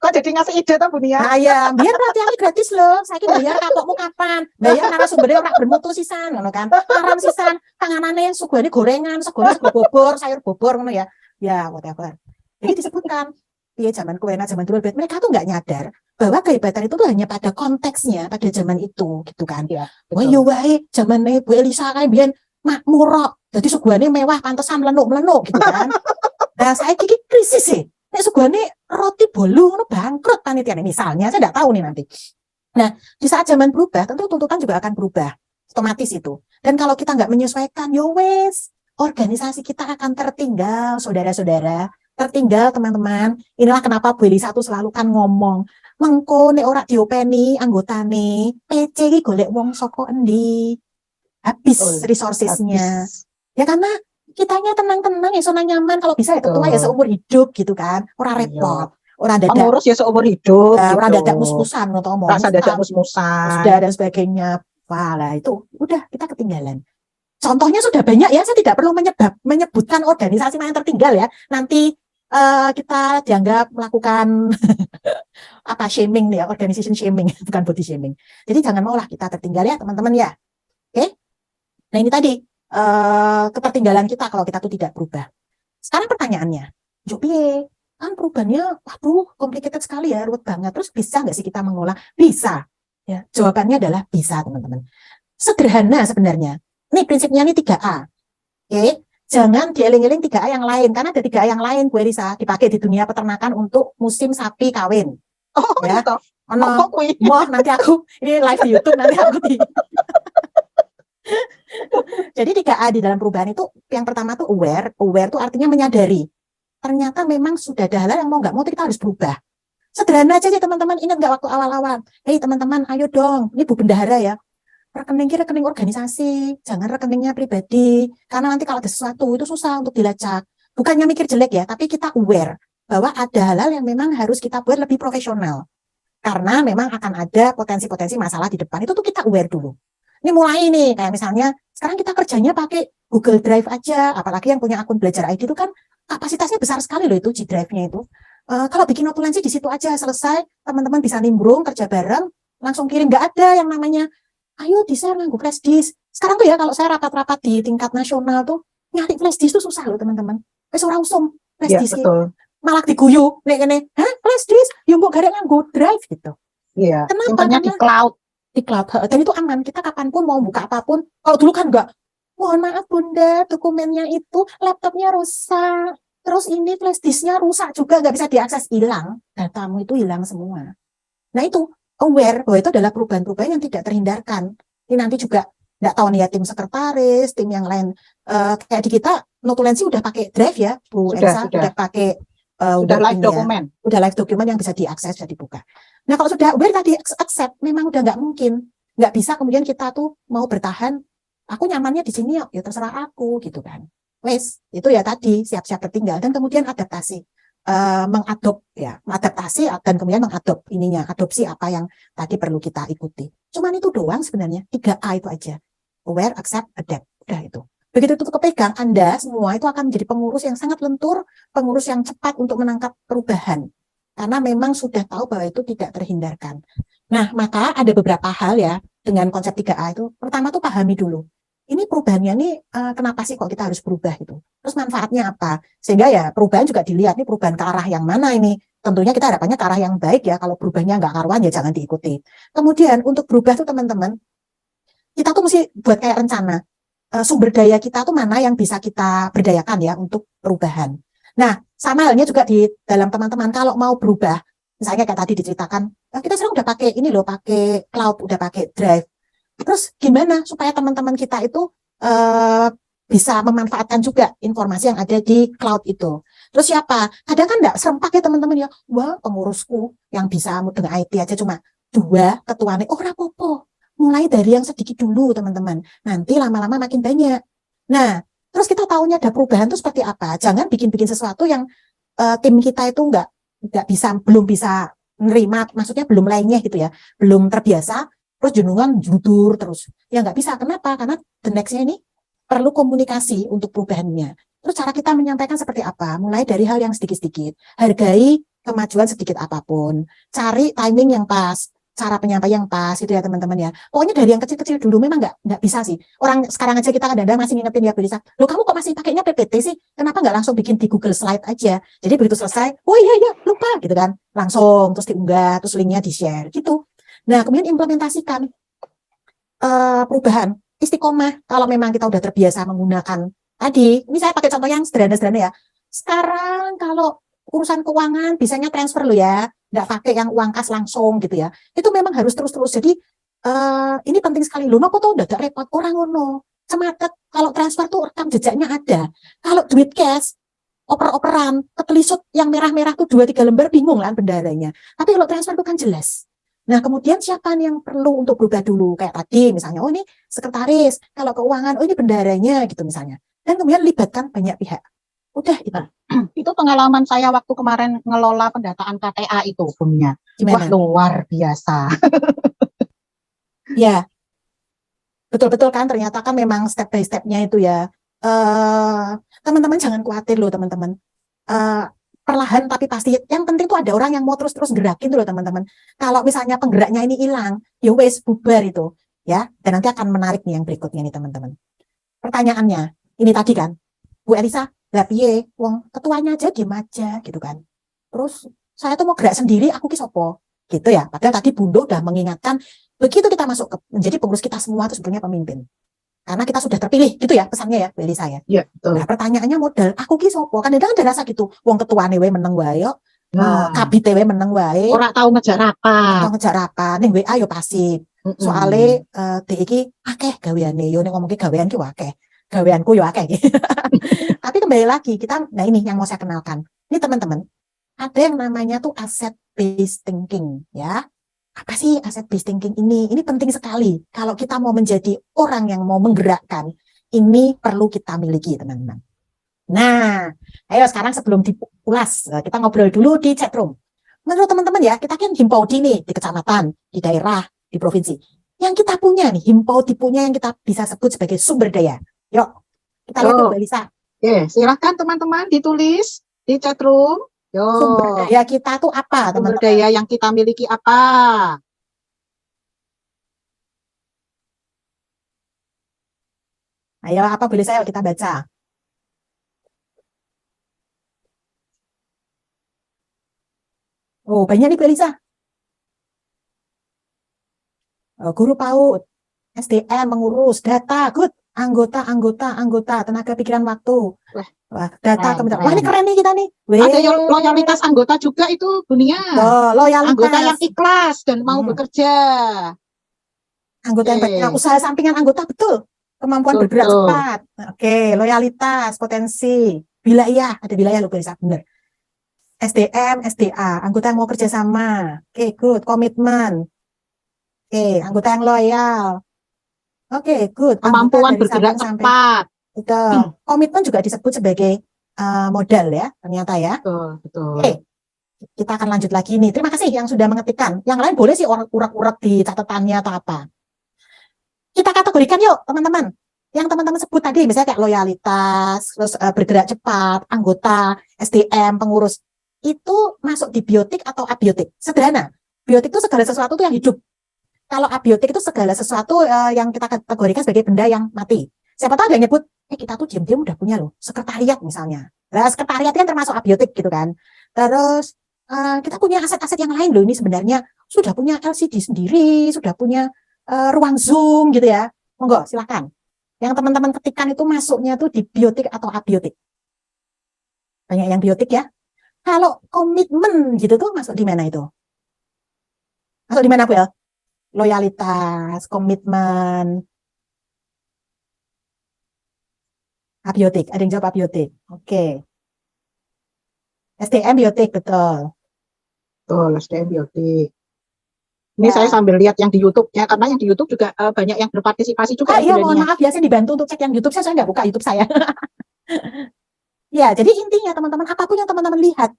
S1: Kok jadi ngasih ide toh Bu Nia?
S3: Nah ya, biar pelatihannya gratis loh. Saiki bayar kapokmu kapan? Bayar narasumbernya ora bermutu sisan ngono kan. Haram sisan, panganane sugane gorengan, sego bobor, sayur bobor ngono ya. Ya, whatever. Jadi disebutkan, piye zamanku enak, zaman dulu. Mereka tuh nggak nyadar bahwa kehebatan itu tuh hanya pada konteksnya, pada zaman itu, gitu kan.
S1: Ya,
S3: wah yo wae zamane Bu Elisa kan biyen makmur kok. Dadi sugane mewah, pantesan melenuk-melenuk gitu kan. Nah, saya kiki krisis sih. Nek sugane roti bolu ngono bangkrut panitiane misalnya, saya enggak tahu nih nanti. Nah, di saat zaman berubah, tentu tuntutan juga akan berubah. Otomatis itu. Dan kalau kita nggak menyesuaikan, yo wes, organisasi kita akan tertinggal, saudara-saudara. Tertinggal, teman-teman. Inilah kenapa Bu Elisa tuh selalu kan ngomong, mengko nek ora diopeni anggotane, PC iki golek wong saka endi? Habis resourcesnya. Ya karena kitanya tenang-tenang ya zona nyaman, kalau bisa ya tetua ya seumur hidup gitu kan, ora repot, ora dadak
S1: pengurus ya seumur hidup,
S3: ora
S1: gitu.
S3: dadak mus-musan atau mau
S1: rasa dadak mus-musan
S3: dan sebagainya. Wah lah itu udah kita ketinggalan. Contohnya sudah banyak ya, saya tidak perlu menyebutkan organisasi mana yang tertinggal ya. Nanti kita dianggap melakukan apa shaming nih ya, organization shaming, bukan body shaming. Jadi jangan maulah kita tertinggal ya teman-teman ya. Oke? Nah ini tadi ketertinggalan kita kalau kita tuh tidak berubah. Sekarang pertanyaannya, Juk piye? Kan perubahannya, waduh, complicated sekali ya, ruwet banget. Terus bisa nggak sih kita mengolah? Bisa. Ya, jawabannya adalah bisa, teman-teman. Sederhana sebenarnya. Ini prinsipnya ini 3A. Oke? Jangan dieling-eling 3A yang lain, karena ada 3A yang lain, Bu Elisa, dipakai di dunia peternakan untuk musim sapi kawin.
S1: Oh,
S3: Ya.
S1: gitu.
S3: Ono, nanti aku, ini live di YouTube, nanti aku di... Jadi 3A di dalam perubahan itu, yang pertama tuh aware. Aware tuh artinya menyadari. Ternyata memang sudah ada hal yang mau nggak mau kita harus berubah. Sederhana aja sih teman-teman, ingat nggak waktu awal-awal? Hei teman-teman, ayo dong, ini Bu Bendahara ya. Rekening organisasi, jangan rekeningnya pribadi. Karena nanti kalau ada sesuatu itu susah untuk dilacak. Bukannya mikir jelek ya, tapi kita aware bahwa ada hal-hal yang memang harus kita buat lebih profesional. Karena memang akan ada potensi-potensi masalah di depan. Itu tuh kita aware dulu. Ini mulai nih, kayak misalnya sekarang kita kerjanya pakai Google Drive aja, apalagi yang punya akun Belajar ID itu kan kapasitasnya besar sekali loh itu G Drive-nya itu. Kalau bikin notulensi di situ aja selesai, teman-teman bisa nimbrung, kerja bareng, langsung kirim. Nggak ada yang namanya, ayo di-share nganggo flash disk. Sekarang tuh ya kalau saya rapat-rapat di tingkat nasional tuh, nyari flash disk tuh susah loh teman-teman. Wes ora usum flash
S1: Iya,
S3: disk.
S1: betul.
S3: Malah diguyu, nek hah flash disk, yang mbok garek nganggo drive gitu.
S1: Iya,
S3: Kenapa?
S1: simpannya di cloud.
S3: Di cloud, dan itu aman. Kita kapanpun mau buka apapun. Kalau dulu kan enggak, mohon maaf Bunda, dokumennya itu laptopnya rusak. Terus ini flash disknya rusak juga, nggak bisa diakses, hilang. Datamu itu hilang semua. Nah itu, aware bahwa itu adalah perubahan-perubahan yang tidak terhindarkan. Ini nanti juga, nggak tahu nih ya, tim sekretaris, tim yang lain. Kayak di kita, notulensi udah pakai drive ya, Bu Elsa, udah pakai
S1: Sudah live dokumen.
S3: Udah live dokumen yang bisa diakses, bisa dibuka. Nah kalau sudah aware tadi, accept, memang udah nggak mungkin. Nggak bisa kemudian kita tuh mau bertahan, aku nyamannya di sini ya terserah aku, gitu kan. Wes, itu ya tadi siap-siap tertinggal dan kemudian adaptasi, mengadopsi dan kemudian adopsi apa yang tadi perlu kita ikuti. Cuman itu doang sebenarnya, 3A itu aja, aware, accept, adapt, udah itu. Begitu itu kepegang, Anda semua itu akan menjadi pengurus yang sangat lentur, pengurus yang cepat untuk menangkap perubahan, karena memang sudah tahu bahwa itu tidak terhindarkan. Nah, maka ada beberapa hal ya dengan konsep 3A itu. Pertama tuh pahami dulu. Ini perubahannya nih kenapa sih kok kita harus berubah gitu. Terus manfaatnya apa? Sehingga ya perubahan juga dilihat nih perubahan ke arah yang mana ini. Tentunya kita harapannya ke arah yang baik ya. Kalau perubahannya nggak karuan ya jangan diikuti. Kemudian untuk berubah tuh teman-teman, kita tuh mesti buat kayak rencana. Sumber daya kita tuh mana yang bisa kita berdayakan ya untuk perubahan. Nah, sama halnya juga di dalam teman-teman kalau mau berubah. Misalnya kayak tadi diceritakan, kita sekarang udah pakai ini loh, pakai cloud, udah pakai drive. Terus gimana supaya teman-teman kita itu bisa memanfaatkan juga informasi yang ada di cloud itu. Terus siapa? Kadang kan enggak serempak ya teman-teman ya. Wah, pengurusku yang bisa dengan IT aja cuma 2 ketuanya. Oh, rapopo. Mulai dari yang sedikit dulu teman-teman. Nanti lama-lama makin banyak. Nah, terus kita tahunya ada perubahan itu seperti apa. Jangan bikin-bikin sesuatu yang tim kita itu belum bisa nerima, maksudnya belum lainnya gitu ya. Belum terbiasa. Terus jenungan judur terus. Ya nggak bisa. Kenapa? Karena the next-nya ini perlu komunikasi untuk perubahannya. Terus cara kita menyampaikan seperti apa? Mulai dari hal yang sedikit-sedikit. Hargai kemajuan sedikit apapun. Cari timing yang pas. Cara penyampaian yang pas itu ya teman-teman ya. Pokoknya dari yang kecil-kecil dulu memang nggak bisa sih. Orang sekarang aja kita kadang-kadang masih ngingetin ya Belisa. Loh kamu kok masih pakainya PPT sih? Kenapa nggak langsung bikin di Google Slide aja? Jadi begitu selesai, oh iya lupa gitu kan. Langsung terus diunggah, terus linknya di-share gitu. Nah, kemudian implementasikan perubahan istiqomah. Kalau memang kita udah terbiasa menggunakan tadi, ini saya pakai contoh yang sederhana-sederhana ya. Sekarang kalau urusan keuangan bisanya transfer lo ya, nggak pakai yang uang kas langsung gitu ya. Itu memang harus terus-terus. Jadi ini penting sekali loh. Nopo tuh udah gak repot orang ngono. Sematet kalau transfer tuh rekam jejaknya ada. Kalau duit cash oper-operan, ketelisut yang merah-merah tuh 2-3 lembar bingung lah bendaranya. Tapi kalau transfer itu kan jelas. Nah, kemudian siapa nih yang perlu untuk berubah dulu? Kayak tadi misalnya, oh ini sekretaris, kalau keuangan, oh ini bendaranya gitu misalnya. Dan kemudian libatkan banyak pihak. Udah itu.
S1: Itu pengalaman saya waktu kemarin ngelola pendataan KTA itu, Bumnya. Wah, luar biasa.
S3: Ya, betul-betul kan ternyata kan memang step by step-nya itu ya. Teman-teman jangan khawatir loh teman-teman. perlahan tapi pasti. Yang penting tuh ada orang yang mau terus-terus gerakin tuh loh teman-teman. Kalau misalnya penggeraknya ini hilang, ya wes bubar itu ya. Dan nanti akan menarik nih yang berikutnya nih teman-teman. Pertanyaannya, ini tadi kan, Bu Elisa, lah piye, wong ketuanya aja diem aja gitu kan. Terus saya tuh mau gerak sendiri, aku ki sopo gitu ya. Padahal tadi Bundo udah mengingatkan, begitu kita masuk ke menjadi pengurus, kita semua itu sebenarnya pemimpin. Karena kita sudah terpilih gitu ya pesannya ya, Bu Elisa ya.
S1: Iya, betul.
S3: Nah, pertanyaannya modal, aku ki sopo? Kan ada rasa gitu, wong ketuane we meneng wae yo,
S1: Nah,
S3: kabite we meneng wae,
S1: ora tahu ngejar apa.
S3: atau ngejar apa, ning WA yo pasif. Soale dhek iki akeh gaweane, yo nek ngomong ki gawean ki akeh. Gaweanku yo akeh. Tapi kembali lagi kita, nah ini yang mau saya kenalkan. Ini teman-teman, ada yang namanya tuh asset based thinking ya. Apa sih asset based thinking ini? Ini penting sekali. Kalau kita mau menjadi orang yang mau menggerakkan, ini perlu kita miliki teman-teman. Nah, ayo sekarang sebelum diulas, kita ngobrol dulu di chatroom. Menurut teman-teman ya, kita kan himpau nih di kecamatan, di daerah, di provinsi. Yang kita punya nih, himpau punya yang kita bisa sebut sebagai sumber daya. Yuk, kita lihat Mbak Lisa.
S1: Oke, silakan teman-teman ditulis di chatroom. Yo.
S3: Sumber daya kita tuh apa, teman-teman?
S1: Sumber daya yang kita miliki apa?
S3: Ayo, apa boleh saya kita baca? Oh, banyak nih Mbak Lisa. Guru PAUD, SDM, mengurus, data, good. Anggota, tenaga pikiran waktu. Wah, data,
S1: Keren.
S3: wah ini keren nih kita nih.
S1: Ada loyalitas anggota juga itu Bunia.
S3: Loyalitas.
S1: Anggota yang ikhlas dan mau bekerja.
S3: Anggota yang banyak, usaha sampingan anggota, betul. Kemampuan bergerak cepat. Oke, loyalitas, potensi. Wilayah, ada wilayah loh bisa bener. SDM, SDA, anggota yang mau kerja sama. Oke, good. Komitmen. Oke, anggota yang loyal. Oke, good.
S1: Kemampuan bergerak cepat.
S3: Betul. Komitmen juga disebut sebagai modal ya, ternyata ya.
S1: Betul.
S3: Oke, kita akan lanjut lagi nih. Terima kasih yang sudah mengetikkan. Yang lain boleh sih urak-urak di catatannya atau apa. Kita kategorikan yuk, teman-teman. Yang teman-teman sebut tadi, misalnya kayak loyalitas, terus bergerak cepat, anggota, SDM, pengurus. Itu masuk di biotik atau abiotik? Sederhana. Biotik itu segala sesuatu itu yang hidup. Kalau abiotik itu segala sesuatu yang kita kategorikan sebagai benda yang mati. Siapa tahu ada yang nyebut, kita tuh diam-diam udah punya loh, sekretariat misalnya. Nah, sekretariat kan termasuk abiotik gitu kan. Terus kita punya aset-aset yang lain loh, ini sebenarnya sudah punya LCD sendiri, sudah punya ruang Zoom gitu ya. Monggo, silakan. Yang teman-teman ketikkan itu masuknya tuh di biotik atau abiotik. Banyak yang biotik ya. Kalau komitmen gitu tuh masuk di mana itu? Masuk di mana, Bu El? Loyalitas, komitmen, abiotik. Ada yang jawab abiotik. Oke. SDM biotik, betul.
S1: Betul, SDM biotik. Ini saya sambil lihat yang di YouTube-nya, karena yang di YouTube juga banyak yang berpartisipasi juga.
S3: Iya, mohon maaf ya, saya dibantu untuk cek yang YouTube saya nggak buka YouTube saya. Ya, jadi intinya teman-teman, apapun yang teman-teman lihat,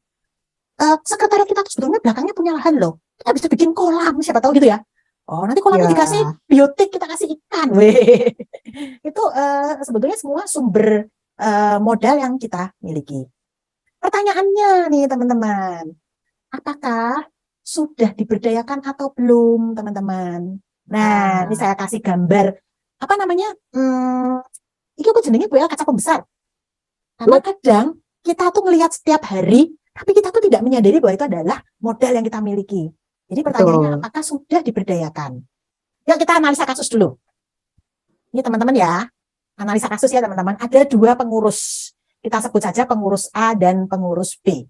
S3: sekretariat kita tuh sebetulnya belakangnya punya lahan loh. Kita bisa bikin kolam, siapa tahu gitu ya. Oh, nanti kolamnya dikasih biotik, kita kasih ikan. Weh. Itu sebetulnya semua sumber modal yang kita miliki. Pertanyaannya nih teman-teman, apakah sudah diberdayakan atau belum teman-teman? Nah, ini saya kasih gambar, apa namanya, ini aku jenengnya Bu El kaca pembesar. Karena kadang kita tuh melihat setiap hari, tapi kita tuh tidak menyadari bahwa itu adalah modal yang kita miliki. Jadi pertanyaannya, apakah sudah diberdayakan? Yuk kita analisa kasus dulu. Ini teman-teman ya, analisa kasus ya teman-teman. Ada dua pengurus. Kita sebut saja pengurus A dan pengurus B.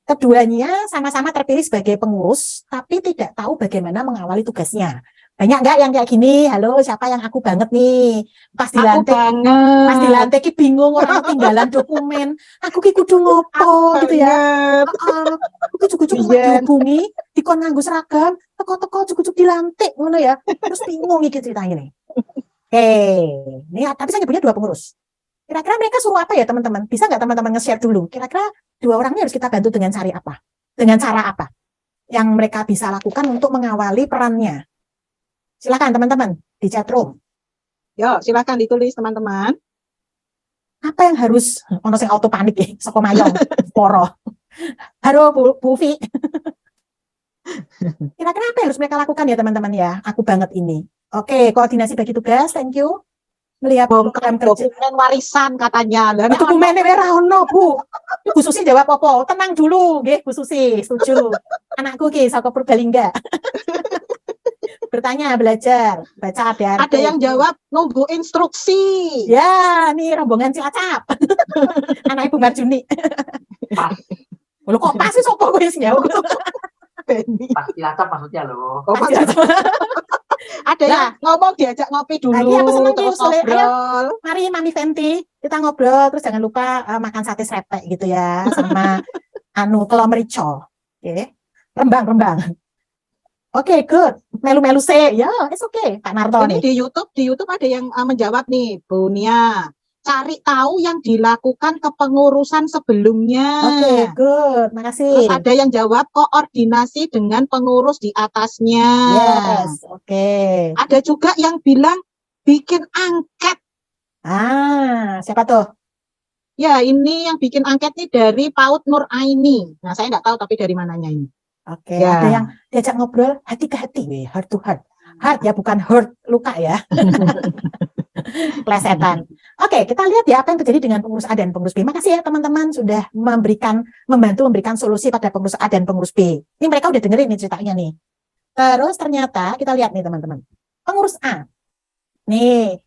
S3: Keduanya sama-sama terpilih sebagai pengurus, tapi tidak tahu bagaimana mengawali tugasnya. Banyak nggak yang kayak gini? Halo, siapa yang aku banget nih? Pas dilantik ki bingung, orang ketinggalan dokumen. Aku ki kudu ngopo gitu ya. Aku cukup dihubungi, dikon nganggo seragam, teko-teko cukup dilantik ngono ya. Terus bingung iki ceritanya nih. Ini tapi saya punya dua pengurus. Kira-kira mereka suruh apa ya teman-teman? Bisa nggak teman-teman nge-share dulu? Kira-kira dua orang ini harus kita bantu dengan cara apa? Dengan cara apa? Yang mereka bisa lakukan untuk mengawali perannya. Silakan teman-teman di chat room.
S1: Yo, silakan ditulis teman-teman.
S3: Apa yang harus ono sing auto panik ya, saka mayong poro. Halo Bu Vi. Kira-kira apa yang harus mereka lakukan ya teman-teman ya? Aku banget ini. Oke, koordinasi bagi tugas, thank you. Melihat program kerja.
S1: Dokumen warisan katanya. Lah,
S3: Dokumennya ora ono, Bu. Bu Susi jawab apa? Tenang dulu, nggih, Bu Susi, setuju. Anakku ki saka Purbalingga. Bertanya, belajar, baca ada.
S1: Ada yang jawab nunggu instruksi.
S3: Ya, nih rombongan Cilacap. Anak Ibu Marjuni. Lho kok pas sih sopo kowe sing jawab?
S4: Pas Cilacap maksudnya loh.
S1: Oh, ada yang ngomong diajak ngopi dulu.
S3: Lagi aku seneng
S1: terus
S3: Ki, Sule.
S1: ngobrol.
S3: Mari Mami Fenty, kita ngobrol terus jangan lupa makan sate srepek gitu ya sama telur merica. Oke. Rembang. Oke, good. Melu-melu se. Ya, it's okay. Pak Narto
S1: Ini
S3: nih.
S1: di YouTube ada yang menjawab nih, Bu Nia. Cari tahu yang dilakukan kepengurusan sebelumnya.
S3: Oke, good.
S1: Terus
S3: Makasih.
S1: ada yang jawab koordinasi dengan pengurus di atasnya.
S3: Yes, oke.
S1: Ada juga yang bilang bikin angket.
S3: Siapa tuh?
S1: Ya, ini yang bikin angket nih dari PAUD Nur Aini. Nah, saya nggak tahu tapi dari mananya ini.
S3: Oke,
S1: Ya.
S3: ada yang diajak ngobrol hati ke hati, heart to heart. Heart ya, bukan hurt, luka ya. Plesetan. Oke, kita lihat ya apa yang terjadi dengan pengurus A dan pengurus B. Makasih ya teman-teman sudah membantu memberikan solusi pada pengurus A dan pengurus B. Ini mereka udah dengerin nih ceritanya nih. Terus ternyata kita lihat nih teman-teman. Pengurus A. Nih,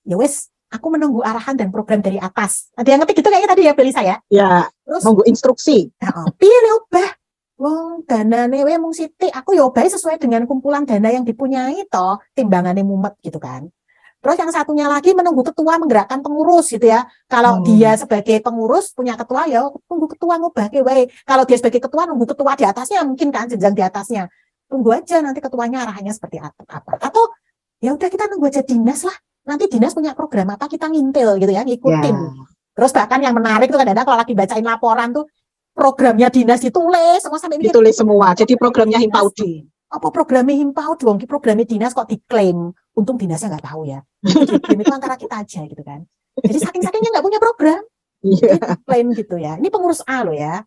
S3: ya wes, aku menunggu arahan dan program dari atas. Ada yang ngetik gitu kayaknya tadi ya, Belisa ya.
S1: Ya,
S3: Terus
S1: nunggu instruksi.
S3: pilih obah. Wong danane we mung sithik, aku ya obahe sesuai dengan kumpulan dana yang dipunyai toh, timbangane mumet gitu kan. Terus yang satunya lagi menunggu ketua menggerakkan pengurus gitu ya. Kalau dia sebagai pengurus punya ketua ya tunggu ketua ngobahke wae. Kalau dia sebagai ketua nunggu ketua di atasnya mungkin kan jenjang di atasnya. Tunggu aja nanti ketuanya arahannya seperti apa. Atau ya udah kita nunggu aja dinas lah. Nanti dinas punya program apa kita ngintil gitu ya, ngikutin.
S1: Ya.
S3: Terus bahkan yang menarik tuh kadang-kadang kalau lagi bacain laporan tuh programnya dinas ditulis semua sampai mikir,
S1: Ditulis semua. Jadi programnya Himpaudi.
S3: apa programnya Himpaudi wong ki programnya dinas kok diklaim. Untung dinasnya nggak tahu ya. Diklaim itu antara kita aja gitu kan. Jadi saking-sakingnya nggak punya program.
S1: Iya.
S3: Diklaim gitu ya. Ini pengurus A loh ya.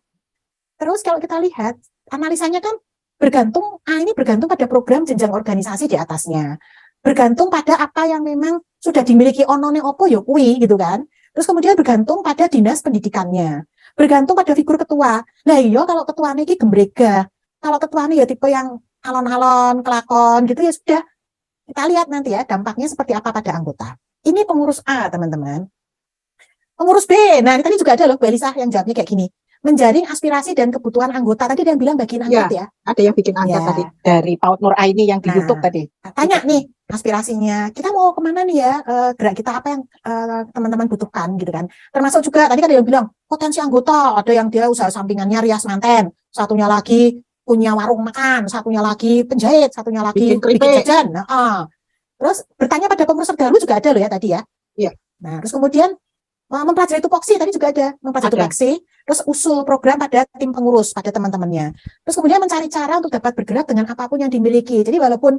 S3: Terus kalau kita lihat analisanya kan bergantung ini bergantung pada program jenjang organisasi di atasnya. Bergantung pada apa yang memang sudah dimiliki onone opo yo kuwi gitu kan. Terus kemudian bergantung pada dinas pendidikannya. Bergantung pada figur ketua. Nah iya kalau ketuanya ini gembrega. Kalau ketuanya ya tipe yang alon-alon, kelakon gitu ya sudah. Kita lihat nanti ya dampaknya seperti apa pada anggota. Ini pengurus A teman-teman. Pengurus B. Nah ini tadi juga ada loh Bu Elisa yang jawabnya kayak gini. Menjaring aspirasi dan kebutuhan anggota. Tadi ada yang bilang bagian angkat ya.
S1: Ada yang bikin angkat
S3: Ya.
S1: tadi dari PAUD Nur Aini yang di
S3: Nah.
S1: YouTube tadi.
S3: Tanya nih aspirasinya. Kita mau kemana nih ya? Gerak kita apa yang teman-teman butuhkan gitu kan. Termasuk juga tadi kan ada yang bilang potensi anggota. Ada yang dia usaha sampingannya rias manten. Satunya lagi punya warung makan. Satunya lagi penjahit. Satunya lagi
S1: Bikin keripik.
S3: jajan. Terus bertanya pada pengurus Sergalu juga ada loh ya tadi ya.
S1: Iya.
S3: Nah terus kemudian mempelajari tupoksi tadi juga ada. Mempelajari
S1: Ada.
S3: tupoksi. Terus usul program pada tim pengurus, pada teman-temannya. Terus kemudian mencari cara untuk dapat bergerak dengan apapun yang dimiliki. Jadi walaupun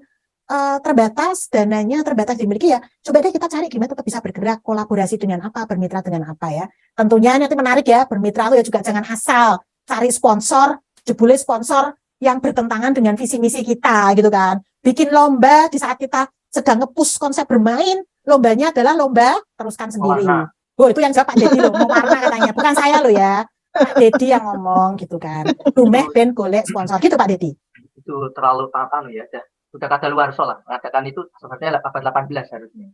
S3: terbatas, dananya terbatas dimiliki ya, coba deh kita cari gimana tetap bisa bergerak, kolaborasi dengan apa, bermitra dengan apa ya. Tentunya nanti menarik ya, bermitra itu ya juga jangan asal cari sponsor, jebule sponsor yang bertentangan dengan visi misi kita gitu kan. Bikin lomba di saat kita sedang nge-push konsep bermain, lombanya adalah lomba teruskan sendiri.
S4: Warna.
S3: Oh itu yang jawab Pak Dedi loh, mau warna katanya, bukan saya loh ya. Pak Dedi yang ngomong gitu kan. Rumeh ben golek sponsor gitu Pak Dedi.
S4: Itu terlalu ya. Udah kata luar lah. Mengatakan itu sebenarnya abad 18 harusnya.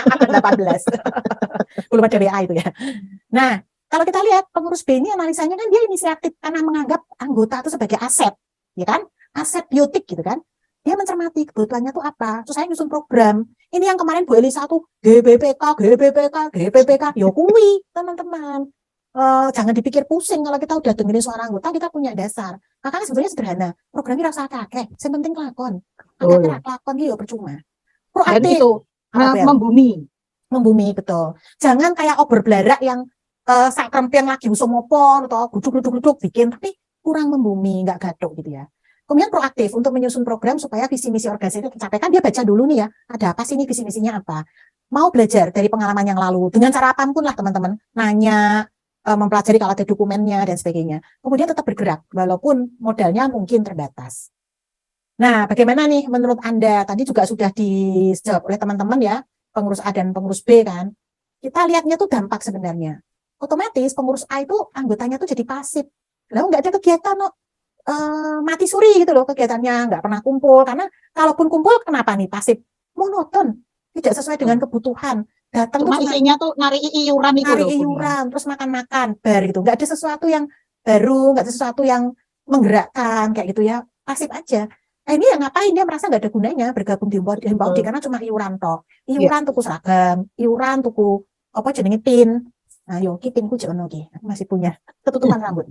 S3: Abad 18. Belum ada WA itu ya. Nah, kalau kita lihat pengurus B ini analisanya kan dia inisiatif karena menganggap anggota itu sebagai aset, ya kan? Aset biotik gitu kan. Dia mencermati kebutuhannya itu apa. Terus saya nyusun program. Ini yang kemarin Bu Elisa tuh GBPK. Ya kuwi, teman-teman. Jangan dipikir pusing kalau kita udah dengerin suara anggota, kita punya dasar. Makanya sebetulnya sederhana. Programnya rasa kakek, yang penting kelakon. Angkat kelakon dia percuma.
S1: Dan
S3: Proaktif.
S1: itu
S3: Apa, Bel?
S1: membumi.
S3: Betul. Jangan kayak ober blarak yang sak krempeng lagi usum opor atau guduk bikin, tapi kurang membumi, nggak gaduh gitu ya. Kemudian proaktif untuk menyusun program supaya visi misi organisasi itu tercapai. Kan dia baca dulu nih ya, ada apa sih nih visi misinya apa. Mau belajar dari pengalaman yang lalu dengan cara apapun lah teman-teman. Nanya, mempelajari kalau ada dokumennya dan sebagainya. Kemudian tetap bergerak walaupun modalnya mungkin terbatas. Nah, bagaimana nih menurut Anda? Tadi juga sudah dijawab oleh teman-teman ya, pengurus A dan pengurus B kan. Kita lihatnya tuh dampak sebenarnya. Otomatis pengurus A itu anggotanya tuh jadi pasif. Lalu nggak ada kegiatan mati suri gitu loh kegiatannya, nggak pernah kumpul. Karena kalaupun kumpul kenapa nih pasif? Monoton, tidak sesuai dengan kebutuhan. Datang
S1: Cuma
S3: tuh
S1: isinya tuh narik iuran itu
S3: cari
S1: loh, Bun, ya.
S3: iuran, terus makan-makan, bar gitu. Nggak ada sesuatu yang baru, nggak ada sesuatu yang menggerakkan kayak gitu ya. Pasif aja. Ini yang ngapain dia merasa nggak ada gunanya bergabung di Himpau karena cuma iuran toh. Iuran tuku seragam, iuran tuku apa jenenge pin. Nah, yo ki pinku jono ki, masih punya ketutupan rambut.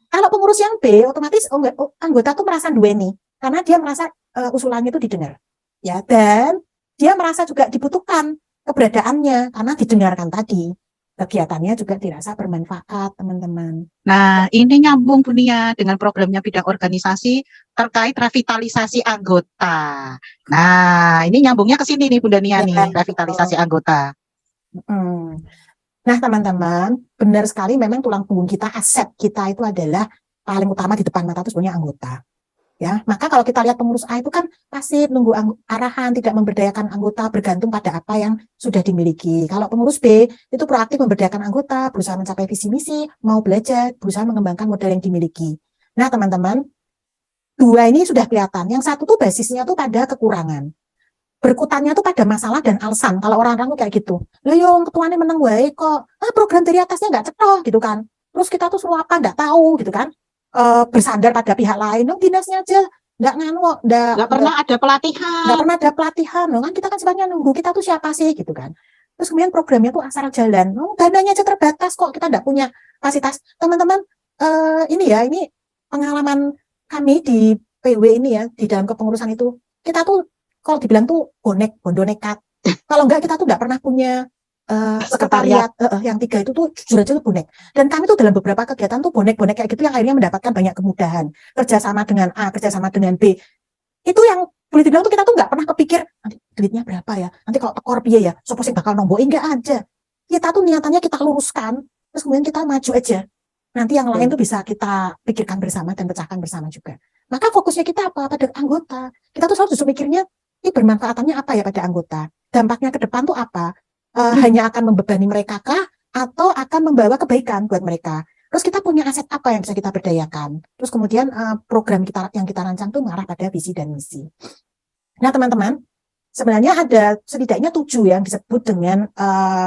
S3: Kalau pengurus yang B otomatis anggota tuh merasa duweni karena dia merasa usulannya itu didengar. Ya, dan dia merasa juga dibutuhkan keberadaannya karena didengarkan tadi. Kegiatannya juga dirasa bermanfaat, teman-teman.
S1: Nah, ini nyambung Bunia dengan programnya bidang organisasi terkait revitalisasi anggota. Nah, ini nyambungnya ke sini nih Bunda Nia nih, revitalisasi anggota.
S3: Nah, teman-teman, benar sekali memang tulang punggung kita, aset kita itu adalah paling utama di depan mata itu sebenarnya anggota. Ya, maka kalau kita lihat pengurus A itu kan pasif nunggu arahan, tidak memberdayakan anggota, bergantung pada apa yang sudah dimiliki. Kalau pengurus B itu proaktif memberdayakan anggota, berusaha mencapai visi misi, mau belajar, berusaha mengembangkan modal yang dimiliki. Nah, teman-teman, dua ini sudah kelihatan. Yang satu tuh basisnya tuh pada kekurangan. Berkutannya tuh pada masalah dan alasan. Kalau orang-orang tuh kayak gitu. Lah yo ketuanya menang wae kok. Program dari atasnya nggak cetoh gitu kan. Terus kita tuh suruh apa nggak tahu gitu kan. Bersandar pada pihak lain, dinasnya aja nggak
S1: nggak pernah ada pelatihan,
S3: nggak pernah ada pelatihan, kan kita kan sebenarnya nunggu kita tuh siapa sih gitu kan. Terus kemudian programnya tuh asal jalan, dananya aja terbatas kok, kita nggak punya kapasitas. Teman-teman, ini pengalaman kami di PW ini ya, di dalam kepengurusan itu, kita tuh kalau dibilang tuh bondo nekat. Kalau enggak kita tuh nggak pernah punya sekretariat yang 3 itu tuh jujur aja tuh bonek. Dan kami tuh dalam beberapa kegiatan tuh bonek-bonek kayak gitu yang akhirnya mendapatkan banyak kemudahan. Kerjasama dengan A, kerjasama dengan B. Itu yang boleh dibilang tuh kita tuh nggak pernah kepikir nanti duitnya berapa ya, nanti kalau tekor piye ya, sopo sing bakal nombokin, nggak ada. Kita tuh niatannya kita luruskan, terus kemudian kita maju aja. Nanti yang lain tuh bisa kita pikirkan bersama dan pecahkan bersama juga. Maka fokusnya kita apa? Pada anggota. Kita tuh selalu justru mikirnya ini bermanfaatannya apa ya pada anggota? Dampaknya ke depan tuh apa? Hanya akan membebani mereka kah atau akan membawa kebaikan buat mereka. Terus kita punya aset apa yang bisa kita berdayakan. Terus kemudian program yang kita rancang tuh mengarah pada visi dan misi. Nah, teman-teman, sebenarnya ada setidaknya 7 yang disebut dengan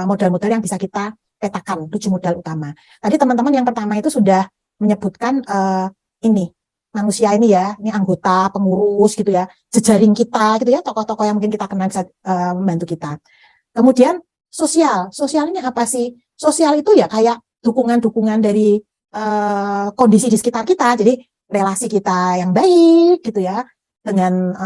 S3: modal-modal yang bisa kita petakan, 7 modal utama. Tadi teman-teman yang pertama itu sudah menyebutkan ini manusia ini ya, ini anggota, pengurus gitu ya, jejaring kita gitu ya, tokoh-tokoh yang mungkin kita kenal bisa membantu kita. Kemudian sosial ini apa sih? Sosial itu ya kayak dukungan-dukungan dari kondisi di sekitar kita. Jadi relasi kita yang baik gitu ya dengan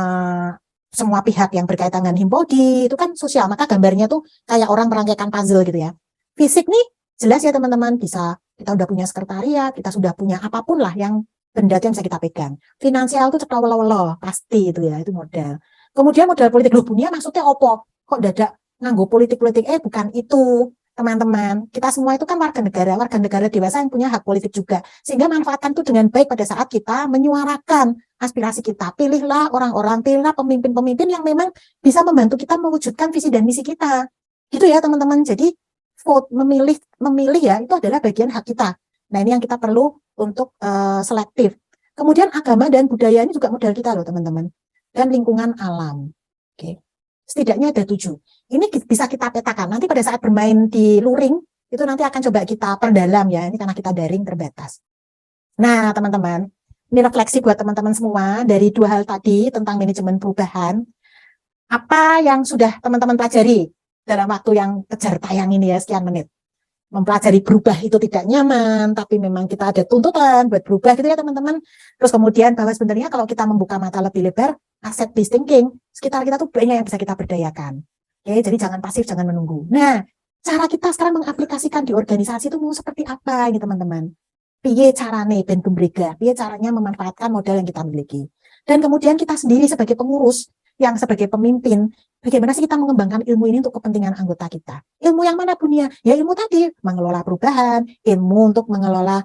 S3: semua pihak yang berkaitan dengan Himpodi itu kan sosial. Maka gambarnya tuh kayak orang merangkaikan puzzle gitu ya. Fisik nih jelas ya teman-teman, bisa kita udah punya sekretariat, kita sudah punya apapun lah yang benda yang bisa kita pegang. Finansial tuh ceklok welo pasti itu ya, itu modal. Kemudian modal politik loh punya maksudnya opo? Kok dadak nganggo politik-politik, bukan itu teman-teman. Kita semua itu kan warga negara dewasa yang punya hak politik juga. Sehingga manfaatkan itu dengan baik pada saat kita menyuarakan aspirasi kita. Pilihlah orang-orang, pilihlah pemimpin-pemimpin yang memang bisa membantu kita mewujudkan visi dan misi kita. Gitu ya teman-teman. Jadi vote, memilih ya, itu adalah bagian hak kita. Nah ini yang kita perlu untuk selektif. Kemudian agama dan budaya ini juga modal kita loh teman-teman. Dan lingkungan alam. Oke. Setidaknya ada 7. Ini bisa kita petakan. Nanti pada saat bermain di luring, itu nanti akan coba kita perdalam ya. Ini karena kita daring terbatas. Nah, teman-teman, ini refleksi buat teman-teman semua dari 2 hal tadi tentang manajemen perubahan. Apa yang sudah teman-teman pelajari dalam waktu yang kejar tayang ini ya, sekian menit. Mempelajari berubah itu tidak nyaman, tapi memang kita ada tuntutan buat berubah gitu ya teman-teman. Terus kemudian bahwa sebenarnya kalau kita membuka mata lebih lebar, asset-based thinking, sekitar kita tuh banyak yang bisa kita berdayakan. Oke, jadi jangan pasif, jangan menunggu. Nah, cara kita sekarang mengaplikasikan di organisasi itu mau seperti apa ini teman-teman? Piye carane ben bumbrega, piye caranya memanfaatkan modal yang kita miliki. Dan kemudian kita sendiri sebagai pengurus, yang sebagai pemimpin, bagaimana sih kita mengembangkan ilmu ini untuk kepentingan anggota kita? Ilmu yang mana Bun ya? Ya ilmu tadi, mengelola perubahan, ilmu untuk mengelola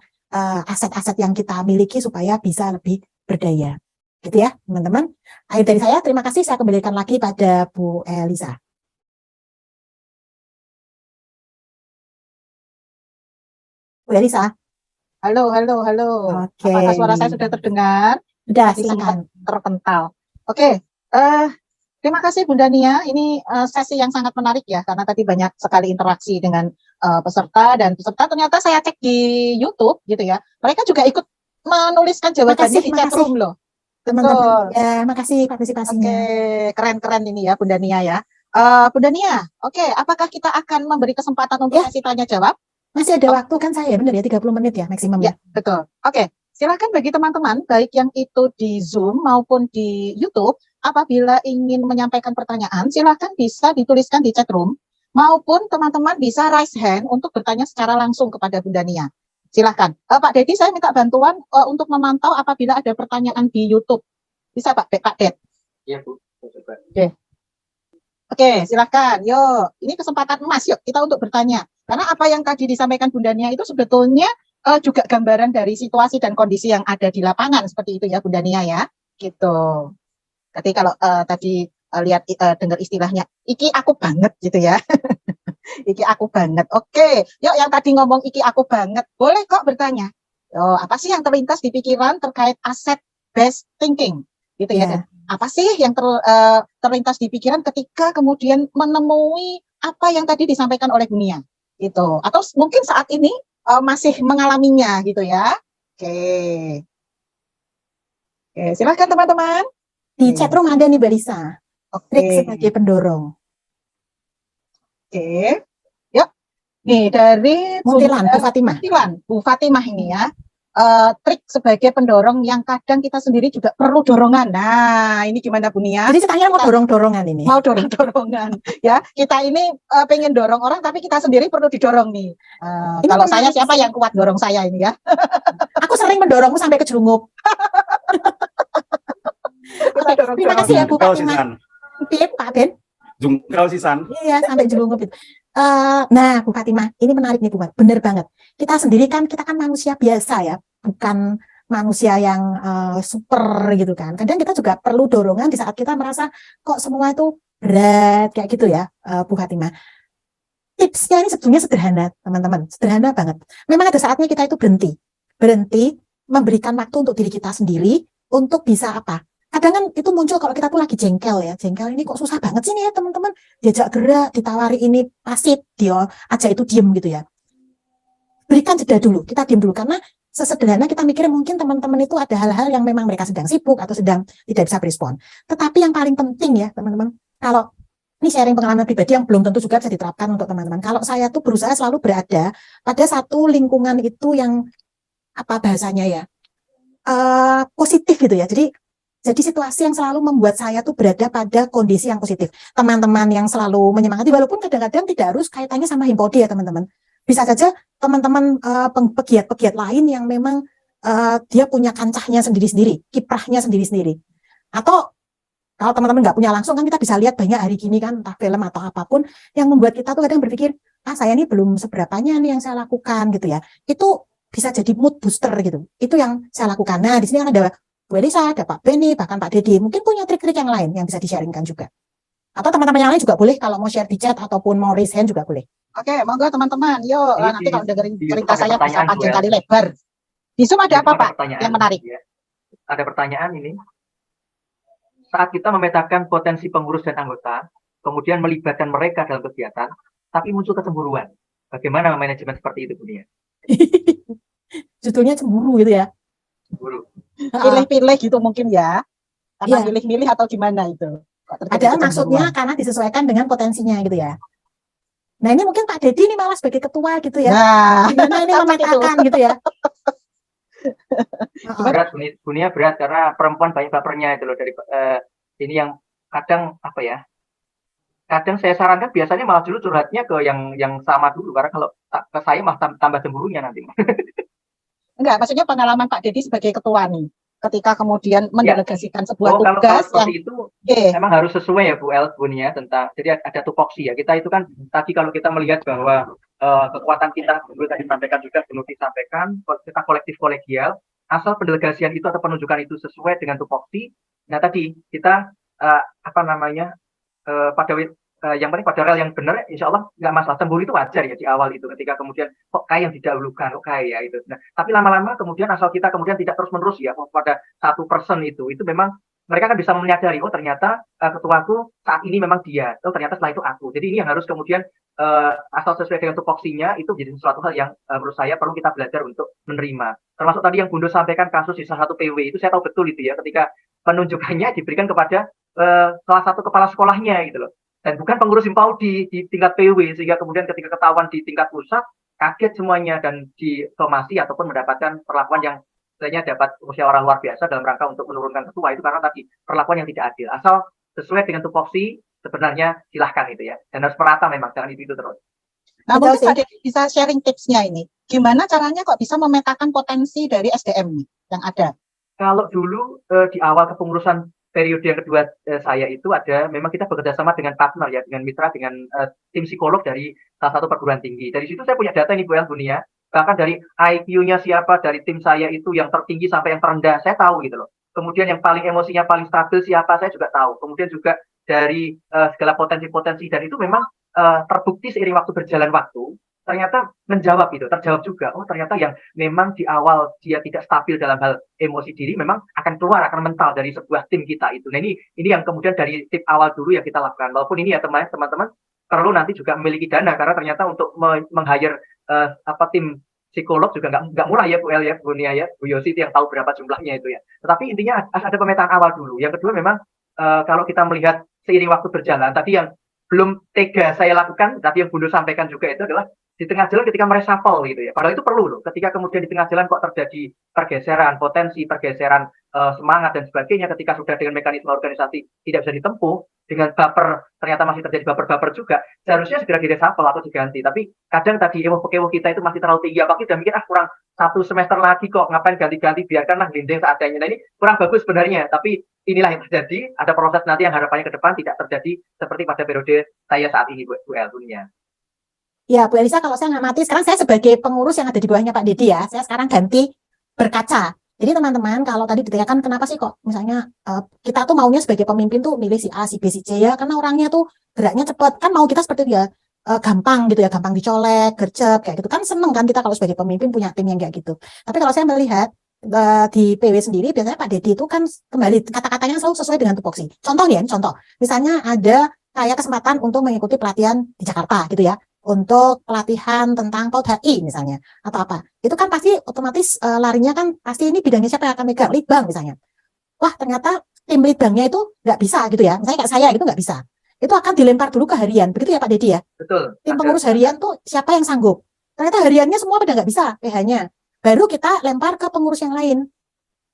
S3: aset-aset yang kita miliki supaya bisa lebih berdaya. Gitu ya, teman-teman. Akhir dari saya, terima kasih. Saya kembalikan lagi pada Bu Elisa. Bu Elisa.
S1: Halo, halo, halo.
S3: Oke.
S1: Apakah suara saya sudah terdengar?
S3: Sudah,
S1: Masih sempat
S3: silakan.
S1: terpental. Oke, terima kasih Bunda Nia. Ini sesi yang sangat menarik ya, karena tadi banyak sekali interaksi dengan peserta dan peserta. Ternyata saya cek di YouTube gitu ya, mereka juga ikut menuliskan jawabannya di chat room loh.
S3: Teman-teman,
S1: Betul.
S3: ya, makasih partisipasinya.
S1: Oke, keren-keren ini ya Bunda Nia ya. Bunda Nia, oke, apakah kita akan memberi kesempatan untuk
S3: Ya.
S1: sesi tanya jawab?
S3: Masih ada waktu kan saya, benar ya, 30 menit ya maksimum
S1: Ya, betul. Oke, silakan bagi teman-teman, baik yang itu di Zoom maupun di YouTube, apabila ingin menyampaikan pertanyaan, silakan bisa dituliskan di chat room, maupun teman-teman bisa raise hand untuk bertanya secara langsung kepada Bunda Nia. Silakan. Pak Dedi, saya minta bantuan untuk memantau apabila ada pertanyaan di YouTube. Bisa Pak Det?
S4: Iya Bu, coba.
S1: Oke, silakan. Yuk, ini kesempatan emas. Yuk, kita untuk bertanya. Karena apa yang tadi disampaikan Bunda Nia itu sebetulnya juga gambaran dari situasi dan kondisi yang ada di lapangan seperti itu ya Bunda Nia ya. Gitu. Jadi kalau tadi lihat dengar istilahnya, iki aku banget gitu ya. Iki aku banget. Oke, yuk yang tadi ngomong iki aku banget, boleh kok bertanya. Oh, apa sih yang terlintas di pikiran terkait asset based thinking? Gitu ya. Dan apa sih yang terlintas di pikiran ketika kemudian menemui apa yang tadi disampaikan oleh Bunia? Gitu. Atau mungkin saat ini masih mengalaminya gitu ya. Oke. Oke, silahkan teman-teman.
S3: Di chat room ada nih Mbak Lisa. Trik
S1: Oke.
S3: sebagai pendorong.
S1: Oke. Yuk. Nih dari
S3: Muntilan, Bu Fatimah.
S1: Muntilan, Bu Fatimah ini ya. Trik sebagai pendorong yang kadang kita sendiri juga perlu dorongan. Nah, ini gimana Bu Nia?
S3: Jadi ceritanya mau dorong-dorongan ini.
S1: Mau dorong-dorongan ya. Kita ini pengen dorong orang tapi kita sendiri perlu didorong nih. Kalau saya siapa yang kuat dorong saya ini ya?
S3: Aku sering mendorongmu sampai ke Jelungup. Oke, terima kasih ya Bu Fatimah. Pak Ben.
S2: Jungkal sisan.
S3: Iya, sampai Jelungup itu. Nah, Bu Fatimah, ini menarik nih Bu. Bener banget. Kita sendiri kan, kita kan manusia biasa ya, bukan manusia yang super gitu kan. Kadang kita juga perlu dorongan di saat kita merasa kok semua itu berat kayak gitu ya, Bu Fatimah. Tipsnya ini sebetulnya sederhana, teman-teman. Sederhana banget. Memang ada saatnya kita itu berhenti memberikan waktu untuk diri kita sendiri untuk bisa apa? Kadang kan itu muncul kalau kita tuh lagi jengkel ya. Jengkel ini kok susah banget sih nih ya teman-teman. Diajak gerak, ditawari ini pasif, dia aja itu diem gitu ya. Berikan jeda dulu, kita diem dulu. Karena sesederhana kita mikir mungkin teman-teman itu ada hal-hal yang memang mereka sedang sibuk atau sedang tidak bisa berespon. Tetapi yang paling penting ya teman-teman, kalau ini sharing pengalaman pribadi yang belum tentu juga bisa diterapkan untuk teman-teman. Kalau saya tuh berusaha selalu berada pada satu lingkungan itu yang apa bahasanya ya, positif gitu ya. Jadi situasi yang selalu membuat saya tuh berada pada kondisi yang positif. Teman-teman yang selalu menyemangati, walaupun kadang-kadang tidak harus kaitannya sama himpodi ya teman-teman. Bisa saja teman-teman pegiat-pegiat lain yang memang dia punya kancahnya sendiri-sendiri, kiprahnya sendiri-sendiri. Atau kalau teman-teman nggak punya langsung kan kita bisa lihat banyak hari gini kan, entah film atau apapun yang membuat kita tuh kadang berpikir, saya ini belum seberapanya nih yang saya lakukan gitu ya. Itu bisa jadi mood booster gitu. Itu yang saya lakukan. Nah, di sini kan ada Bu Elisa, ada Pak Beni, bahkan Pak Dedi. Mungkin punya trik-trik yang lain yang bisa di-sharingkan juga. Atau teman-teman yang lain juga boleh, kalau mau share di chat ataupun mau raise hand juga boleh.
S1: Oke, monggo teman-teman. Yuk, nanti kalau dengerin cerita
S4: ada
S1: saya bisa
S4: pertanyaan,
S1: panjang
S4: Bu, ya.
S1: kali lebar. Di Zoom ada apa, Pak,
S4: pertanyaan
S1: yang menarik?
S4: ya. Ada pertanyaan ini. Saat kita memetakan potensi pengurus dan anggota, kemudian melibatkan mereka dalam kegiatan, tapi muncul kecemburuan. Bagaimana manajemen seperti itu, Bu Nia?
S3: Judulnya cemburu gitu ya.
S4: Cemburu.
S1: Pilih-pilih gitu mungkin ya. Karena
S3: Iya.
S1: milih-milih atau gimana itu?
S3: Padahal maksudnya karena disesuaikan dengan potensinya gitu ya. Nah ini mungkin Pak Dedi ini malah sebagai ketua gitu ya.
S1: Nah,
S3: Gimana ini memetakan gitu ya.
S4: Berat, Bu Nia berat karena perempuan banyak bapernya itu loh dari ini yang kadang apa ya? Kadang saya sarankan biasanya malah dulu curhatnya ke yang sama dulu karena kalau ke saya malah tambah cemburunya nanti.
S1: enggak, maksudnya pengalaman Pak Dedi sebagai ketua nih. ketika kemudian mendelegasikan sebuah
S4: Oh, kalau
S1: tugas yang
S4: seperti itu
S1: oke.
S4: memang harus sesuai ya Bu El, Bu Nia, tentang jadi ada tupoksi ya. Kita itu kan tadi kalau kita melihat bahwa kekuatan kita dulu tadi disampaikan juga, Bu Nuti sampaikan, kita kolektif kolegial, asal pendelegasian itu atau penunjukan itu sesuai dengan tupoksi. Nah tadi kita apa namanya pada yang penting pada rel yang benar, insya Allah nggak masalah. Cemburu itu wajar ya di awal itu, ketika kemudian kok kayak yang didahulukan, kok kayak ya itu. Nah, tapi lama-lama kemudian asal kita kemudian tidak terus-menerus ya pada satu person itu memang mereka kan bisa menyadari, oh ternyata ketuaku saat ini memang dia, oh ternyata setelah itu aku. Jadi ini yang harus kemudian asal sesuai dengan tupoksinya itu jadi sesuatu hal yang menurut saya perlu kita belajar untuk menerima. Termasuk tadi yang Bundo sampaikan kasus di salah satu PW itu saya tahu betul itu ya, ketika penunjukannya diberikan kepada salah satu kepala sekolahnya gitu loh. Dan bukan pengurus Himpau di tingkat PW, sehingga kemudian ketika ketahuan di tingkat pusat kaget semuanya dan disomasi ataupun mendapatkan perlakuan yang sebenarnya dapat musyawarah luar biasa dalam rangka untuk menurunkan ketua itu karena tadi perlakuan yang tidak adil. Asal sesuai dengan tupoksi sebenarnya silahkan itu ya, dan harus merata memang, jangan itu terus.
S1: Nah, mungkin Pak Dedi bisa sharing tipsnya ini. Gimana caranya kok bisa memetakan potensi dari SDM yang ada?
S4: Kalau dulu di awal kepengurusan periode yang kedua saya itu ada, memang kita bekerja sama dengan partner ya, dengan mitra, dengan tim psikolog dari salah satu perguruan tinggi. Dari situ saya punya data ini Bu El, Dunia, bahkan dari IQ-nya siapa dari tim saya itu yang tertinggi sampai yang terendah, saya tahu gitu loh. Kemudian yang paling emosinya paling stabil siapa, saya juga tahu. Kemudian juga dari segala potensi-potensi, dan itu memang terbukti seiring waktu berjalan waktu, ternyata menjawab itu, terjawab juga. Oh ternyata yang memang di awal dia tidak stabil dalam hal emosi diri, memang akan keluar, akan mental dari sebuah tim kita itu. Nah ini yang kemudian dari tip awal dulu yang kita lakukan. Walaupun ini ya teman-teman perlu nanti juga memiliki dana, karena ternyata untuk meng-hire tim psikolog juga nggak murah ya Bu El ya, Bu Nia ya, Bu Yosi yang tahu berapa jumlahnya itu ya. Tetapi intinya ada pemetaan awal dulu. Yang kedua memang kalau kita melihat seiring waktu berjalan, tadi yang belum tega saya lakukan, tapi yang Bundo sampaikan juga itu adalah di tengah jalan ketika meresapel gitu ya. Padahal itu perlu loh. Ketika kemudian di tengah jalan kok terjadi pergeseran potensi, pergeseran semangat dan sebagainya, ketika sudah dengan mekanisme organisasi tidak bisa ditempuh, dengan baper ternyata masih terjadi baper-baper juga, seharusnya segera diresapel atau diganti. Tapi kadang tadi ewo-ewo kita itu masih terlalu tinggi, apalagi udah mikir kurang 1 semester lagi kok, ngapain ganti-ganti, biarkanlah lindeng seadanya. Nah ini kurang bagus sebenarnya, tapi inilah yang terjadi. Ada proses nanti yang harapannya ke depan tidak terjadi seperti pada periode saya saat ini Bu El dunia.
S3: Ya, Bu Elisa, kalau saya ngamati, sekarang saya sebagai pengurus yang ada di bawahnya Pak Dedi ya, saya sekarang ganti berkaca. Jadi teman-teman, kalau tadi ditanyakan kenapa sih kok misalnya kita tuh maunya sebagai pemimpin tuh milih si A, si B, si C ya, karena orangnya tuh geraknya cepat. Kan mau kita seperti dia gampang gitu ya, gampang dicolek, gercep, kayak gitu. Kan seneng kan kita kalau sebagai pemimpin punya tim yang kayak gitu. Tapi kalau saya melihat di PW sendiri, biasanya Pak Dedi itu kan kembali kata-katanya selalu sesuai dengan tupoksi. Contoh nih ya, contoh. Misalnya ada kayak kesempatan untuk mengikuti pelatihan di Jakarta gitu ya, untuk pelatihan tentang PAUD HI misalnya, atau apa. Itu kan pasti otomatis larinya kan pasti ini bidangnya siapa yang akan megang, litbang misalnya. Wah ternyata tim litbangnya itu nggak bisa gitu ya, misalnya kayak saya gitu nggak bisa. Itu akan dilempar dulu ke harian, begitu ya Pak Dedi ya?
S4: Betul.
S3: Tim pengurus harian tuh siapa yang sanggup? Ternyata hariannya semua pada nggak bisa PH-nya. Baru kita lempar ke pengurus yang lain.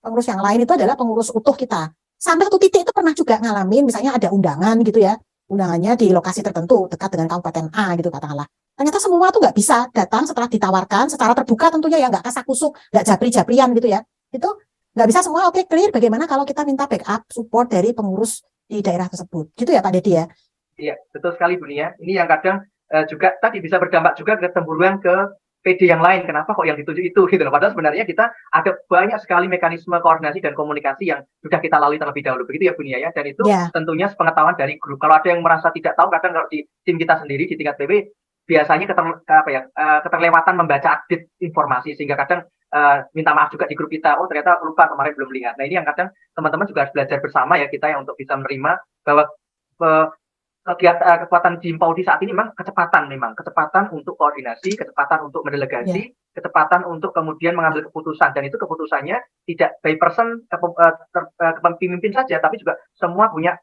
S3: Pengurus yang lain itu adalah pengurus utuh kita. Sampai satu titik itu pernah juga ngalamin, misalnya ada undangan gitu ya, undangannya di lokasi tertentu dekat dengan kabupaten A gitu katakanlah. Ternyata semua tuh nggak bisa datang setelah ditawarkan secara terbuka tentunya ya, nggak kasak-kusuk, nggak japri-japrian gitu ya. Itu nggak bisa semua. Oke, clear. Bagaimana kalau kita minta backup support dari pengurus di daerah tersebut, gitu ya Pak Dedi ya?
S4: Iya, betul sekali Bu Nia. Ini yang kadang juga tadi bisa berdampak juga ke cemburuan ke PD yang lain. Kenapa kok yang dituju itu gitu loh. Padahal sebenarnya kita ada banyak sekali mekanisme koordinasi dan komunikasi yang sudah kita lalui terlebih dahulu. Begitu ya Bu Nia ya. Dan itu tentunya pengetahuan dari grup. Kalau ada yang merasa tidak tahu, kadang kalau di tim kita sendiri di tingkat PW biasanya keterlewatan membaca update informasi, sehingga kadang minta maaf juga di grup kita. Oh ternyata lupa kemarin belum lihat. Nah ini yang kadang teman-teman juga harus belajar bersama ya kita yang untuk bisa menerima bahwa kekuatan di Himpau di saat ini memang kecepatan untuk koordinasi, kecepatan untuk mendelegasi, kecepatan untuk kemudian mengambil keputusan, dan itu keputusannya tidak by person pemimpin saja, tapi juga semua punya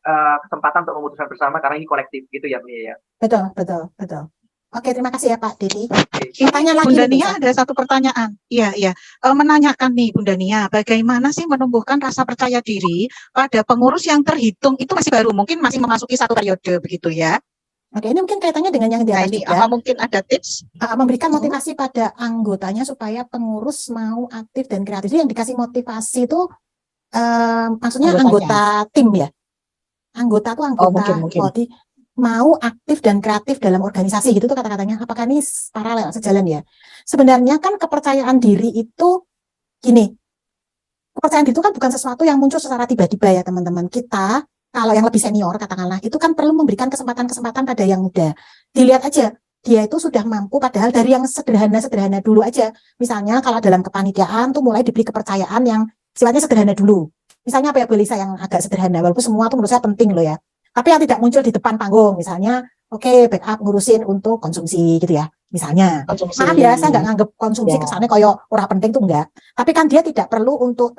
S4: kesempatan untuk memutuskan bersama karena ini kolektif gitu ya Bu ya.
S3: Betul. Oke, terima kasih ya Pak Dedi.
S1: Tanya lagi Bunda Nia, ada satu pertanyaan. Iya. Menanyakan nih Bunda Nia, bagaimana sih menumbuhkan rasa percaya diri pada pengurus yang terhitung itu masih baru, mungkin masih memasuki satu periode begitu ya?
S3: Oke, ini mungkin kaitannya dengan yang di atas juga.
S1: Apa mungkin ada tips?
S3: Memberikan motivasi pada anggotanya supaya pengurus mau aktif dan kreatif. Jadi yang dikasih motivasi itu maksudnya
S1: Anggotanya.
S3: anggota tim ya. Anggota tuh anggota
S1: mungkin.
S3: body mau aktif dan kreatif dalam organisasi gitu tuh kata-katanya. Apakah ini paralel sejalan ya? Sebenarnya kan kepercayaan diri itu gini. Kepercayaan diri itu kan bukan sesuatu yang muncul secara tiba-tiba ya teman-teman. Kita kalau yang lebih senior katakanlah itu kan perlu memberikan kesempatan-kesempatan pada yang muda. Dilihat aja dia itu sudah mampu padahal dari yang sederhana-sederhana dulu aja. Misalnya kalau dalam kepanitiaan tuh mulai diberi kepercayaan yang sifatnya sederhana dulu. Misalnya apa ya Bu Lisa yang agak sederhana, walaupun semua tuh menurut saya penting loh ya. Tapi yang tidak muncul di depan panggung, misalnya oke, backup ngurusin untuk konsumsi gitu ya, misalnya. Maka biasa nggak nganggep konsumsi kesannya kayak orang penting tuh enggak. Tapi kan dia tidak perlu untuk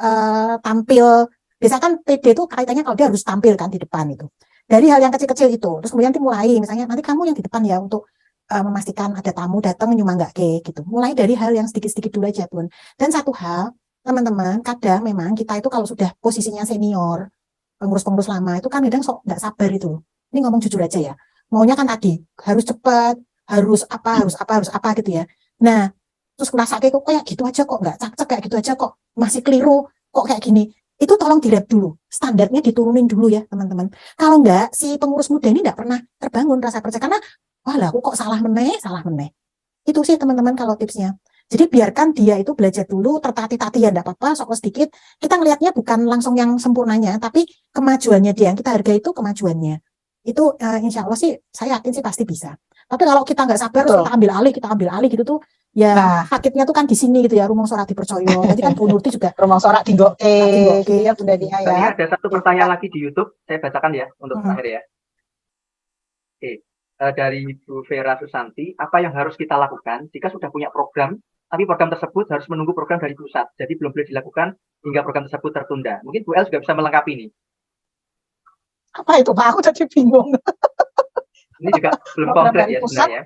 S3: tampil. Biasanya kan PD itu kaitannya kalau dia harus tampil kan di depan itu. Dari hal yang kecil-kecil itu, terus kemudian mulai, misalnya nanti kamu yang di depan ya untuk memastikan ada tamu datang nyumanggake gitu. Mulai dari hal yang sedikit-sedikit dulu aja Bun. Dan satu hal, teman-teman, kadang memang kita itu kalau sudah posisinya senior, pengurus-pengurus lama itu kan kadang sok nggak sabar itu. Ini ngomong jujur aja ya. Maunya kan tadi harus cepat, harus apa gitu ya. Nah, terus ngerasa kok kayak gitu aja kok nggak cakcek kayak gitu aja kok masih keliru kok kayak gini. Itu tolong direp dulu. Standarnya diturunin dulu ya teman-teman. Kalau nggak si pengurus muda ini nggak pernah terbangun rasa percaya karena wah lah aku kok salah meneh. Itu sih teman-teman kalau tipsnya. Jadi biarkan dia itu belajar dulu, tertatih-tatih ya enggak apa-apa, sok sedikit. Kita ngelihatnya bukan langsung yang sempurnanya, tapi kemajuannya dia. Yang kita hargai itu kemajuannya. Itu insya Allah sih, saya yakin sih pasti bisa. Tapi kalau kita nggak sabar, terus kita ambil alih gitu tuh, ya sakitnya tuh kan di sini gitu ya, rumong sorak dipercaya. Jadi kan Bu Nurti juga
S1: Rumong sorak dinggoke ya Bunda Nia ya.
S4: Ini ada satu pertanyaan lagi di YouTube, saya bacakan ya untuk terakhir ya. Oke. Dari Bu Vera Susanti, apa yang harus kita lakukan jika sudah punya program, tapi program tersebut harus menunggu program dari pusat, jadi belum boleh dilakukan hingga program tersebut tertunda. Mungkin Bu El juga bisa melengkapi ini.
S1: Apa itu Pak? Aku jadi bingung.
S4: Ini juga belum konkret ya sebenarnya.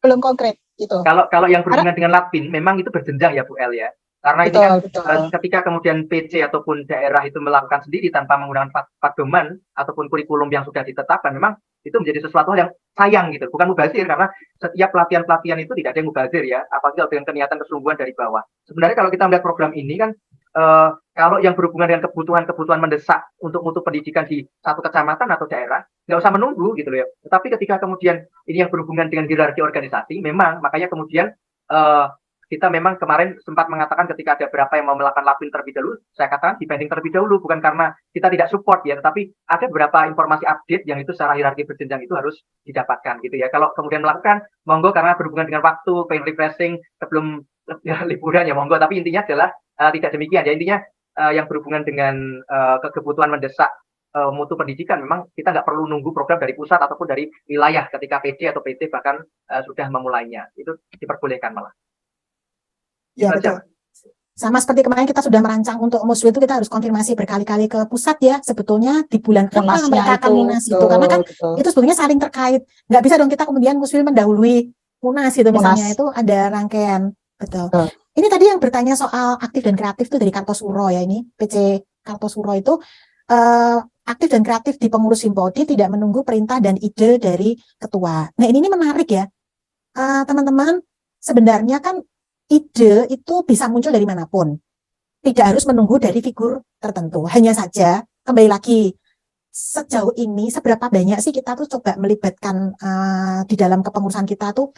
S1: Belum konkret gitu.
S4: Kalau yang berhubungan dengan Latin, memang itu berjenjang ya Bu El ya. Karena ini kan ketika kemudian PC ataupun daerah itu melakukan sendiri tanpa menggunakan pedoman ataupun kurikulum yang sudah ditetapkan, memang itu menjadi sesuatu hal yang sayang gitu. Bukan mubazir, karena setiap pelatihan-pelatihan itu tidak ada yang mubazir ya, apalagi dengan keniatan kesungguhan dari bawah. Sebenarnya kalau kita melihat program ini kan, kalau yang berhubungan dengan kebutuhan mendesak untuk mutu pendidikan di satu kecamatan atau daerah, nggak usah menunggu gitu loh ya. Tetapi ketika kemudian ini yang berhubungan dengan hierarki organisasi, memang makanya kemudian kita memang kemarin sempat mengatakan ketika ada berapa yang mau melakukan lapin terlebih dahulu, saya katakan dibanding terlebih dahulu, bukan karena kita tidak support ya, tetapi ada beberapa informasi update yang itu secara hierarki berjenjang itu harus didapatkan gitu ya. Kalau kemudian melakukan, monggo, karena berhubungan dengan waktu, pengen refreshing sebelum liburan ya monggo, tapi intinya adalah tidak demikian ya. Intinya yang berhubungan dengan kebutuhan mendesak mutu pendidikan, memang kita nggak perlu nunggu program dari pusat ataupun dari wilayah ketika PD atau PT bahkan sudah memulainya, itu diperbolehkan malah.
S3: Ya betul. Sama seperti kemarin kita sudah merancang untuk Muswil itu kita harus konfirmasi berkali-kali ke pusat ya, sebetulnya di bulan apa mereka akan Munas itu, karena kan itu sebetulnya saling terkait. Nggak bisa dong kita kemudian Muswil mendahului Munas itu misalnya, itu ada rangkaian. Betul. Ini tadi yang bertanya soal aktif dan kreatif itu dari Kartosuro ya, ini PC Kartosuro itu aktif dan kreatif di pengurus Himpodi tidak menunggu perintah dan ide dari ketua. Nah ini menarik ya, teman-teman. Sebenarnya kan ide itu bisa muncul dari manapun, tidak harus menunggu dari figur tertentu. Hanya saja kembali lagi, sejauh ini seberapa banyak sih kita tuh coba melibatkan di dalam kepengurusan kita tuh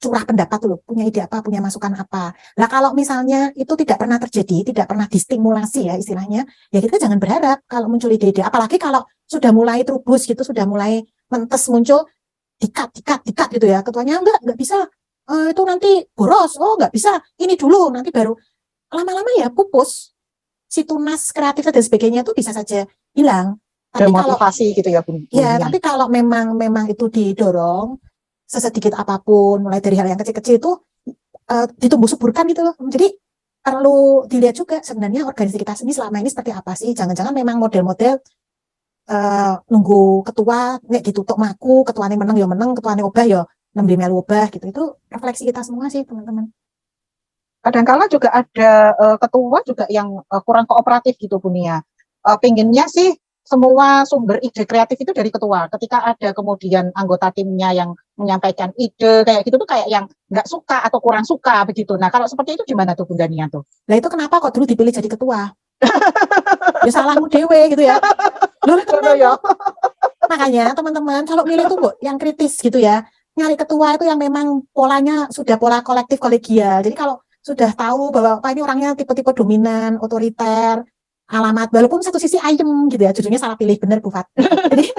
S3: curah pendapat dulu, punya ide apa, punya masukan apa. Nah kalau misalnya itu tidak pernah terjadi, tidak pernah distimulasi ya istilahnya, ya kita jangan berharap kalau muncul ide-ide. Apalagi kalau sudah mulai terubus gitu, sudah mulai mentes muncul, dikat gitu ya, ketuanya enggak bisa, itu nanti boros, nggak bisa, ini dulu, nanti baru. Lama-lama ya pupus, si tunas kreatif dan sebagainya itu bisa saja hilang. Tapi kalau motivasi gitu ya Bun. Ya, tapi kalau memang itu didorong, sesedikit apapun, mulai dari hal yang kecil-kecil itu ditumbuh suburkan gitu loh. Jadi perlu dilihat juga sebenarnya organisasi kita ini selama ini seperti apa sih. Jangan-jangan memang model-model nunggu ketua nek ditutup maku, ketuanya menang ya menang, ketuanya obah ya nembe melu obah gitu. Itu refleksi kita semua sih teman-teman.
S1: Kadang-kala juga ada ketua juga yang kurang kooperatif gitu Bu Nia. Pinginnya sih semua sumber ide kreatif itu dari ketua. Ketika ada kemudian anggota timnya yang menyampaikan ide kayak gitu tuh kayak yang nggak suka atau kurang suka begitu. Nah kalau seperti itu gimana tuh Bunda Nia tuh?
S3: Nah itu kenapa kok dulu dipilih jadi ketua? Ya salahmu dewe gitu ya. Loh,
S1: Ngono ya.
S3: makanya teman-teman kalau milih tuh Bu, yang kritis gitu ya. Nyari ketua itu yang memang polanya sudah pola kolektif kolegial. Jadi kalau sudah tahu bahwa ini orangnya tipe-tipe dominan, otoriter, alamat, walaupun satu sisi ayem gitu ya, judulnya salah pilih bener Bu Fat. Jadi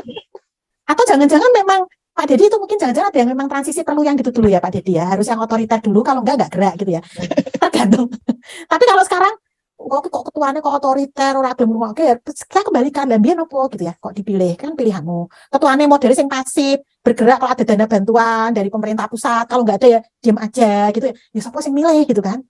S3: atau jangan-jangan memang Pak Dedi itu mungkin jangan-jangan ada yang memang transisi perlu yang gitu dulu ya Pak Dedi ya, harus yang otoriter dulu, kalau enggak gerak gitu ya. Tergantung. Tapi kalau sekarang kok ketuanya kok otoriter ora gelem ngrungokke ya kita kembalikan lah biyen opo gitu ya, kok dipilih kan pilihanmu. Ketuanya modelis yang pasif, bergerak kalau ada dana bantuan dari pemerintah pusat, kalau enggak ada ya diam aja gitu ya. Ya sapa sing milih gitu kan.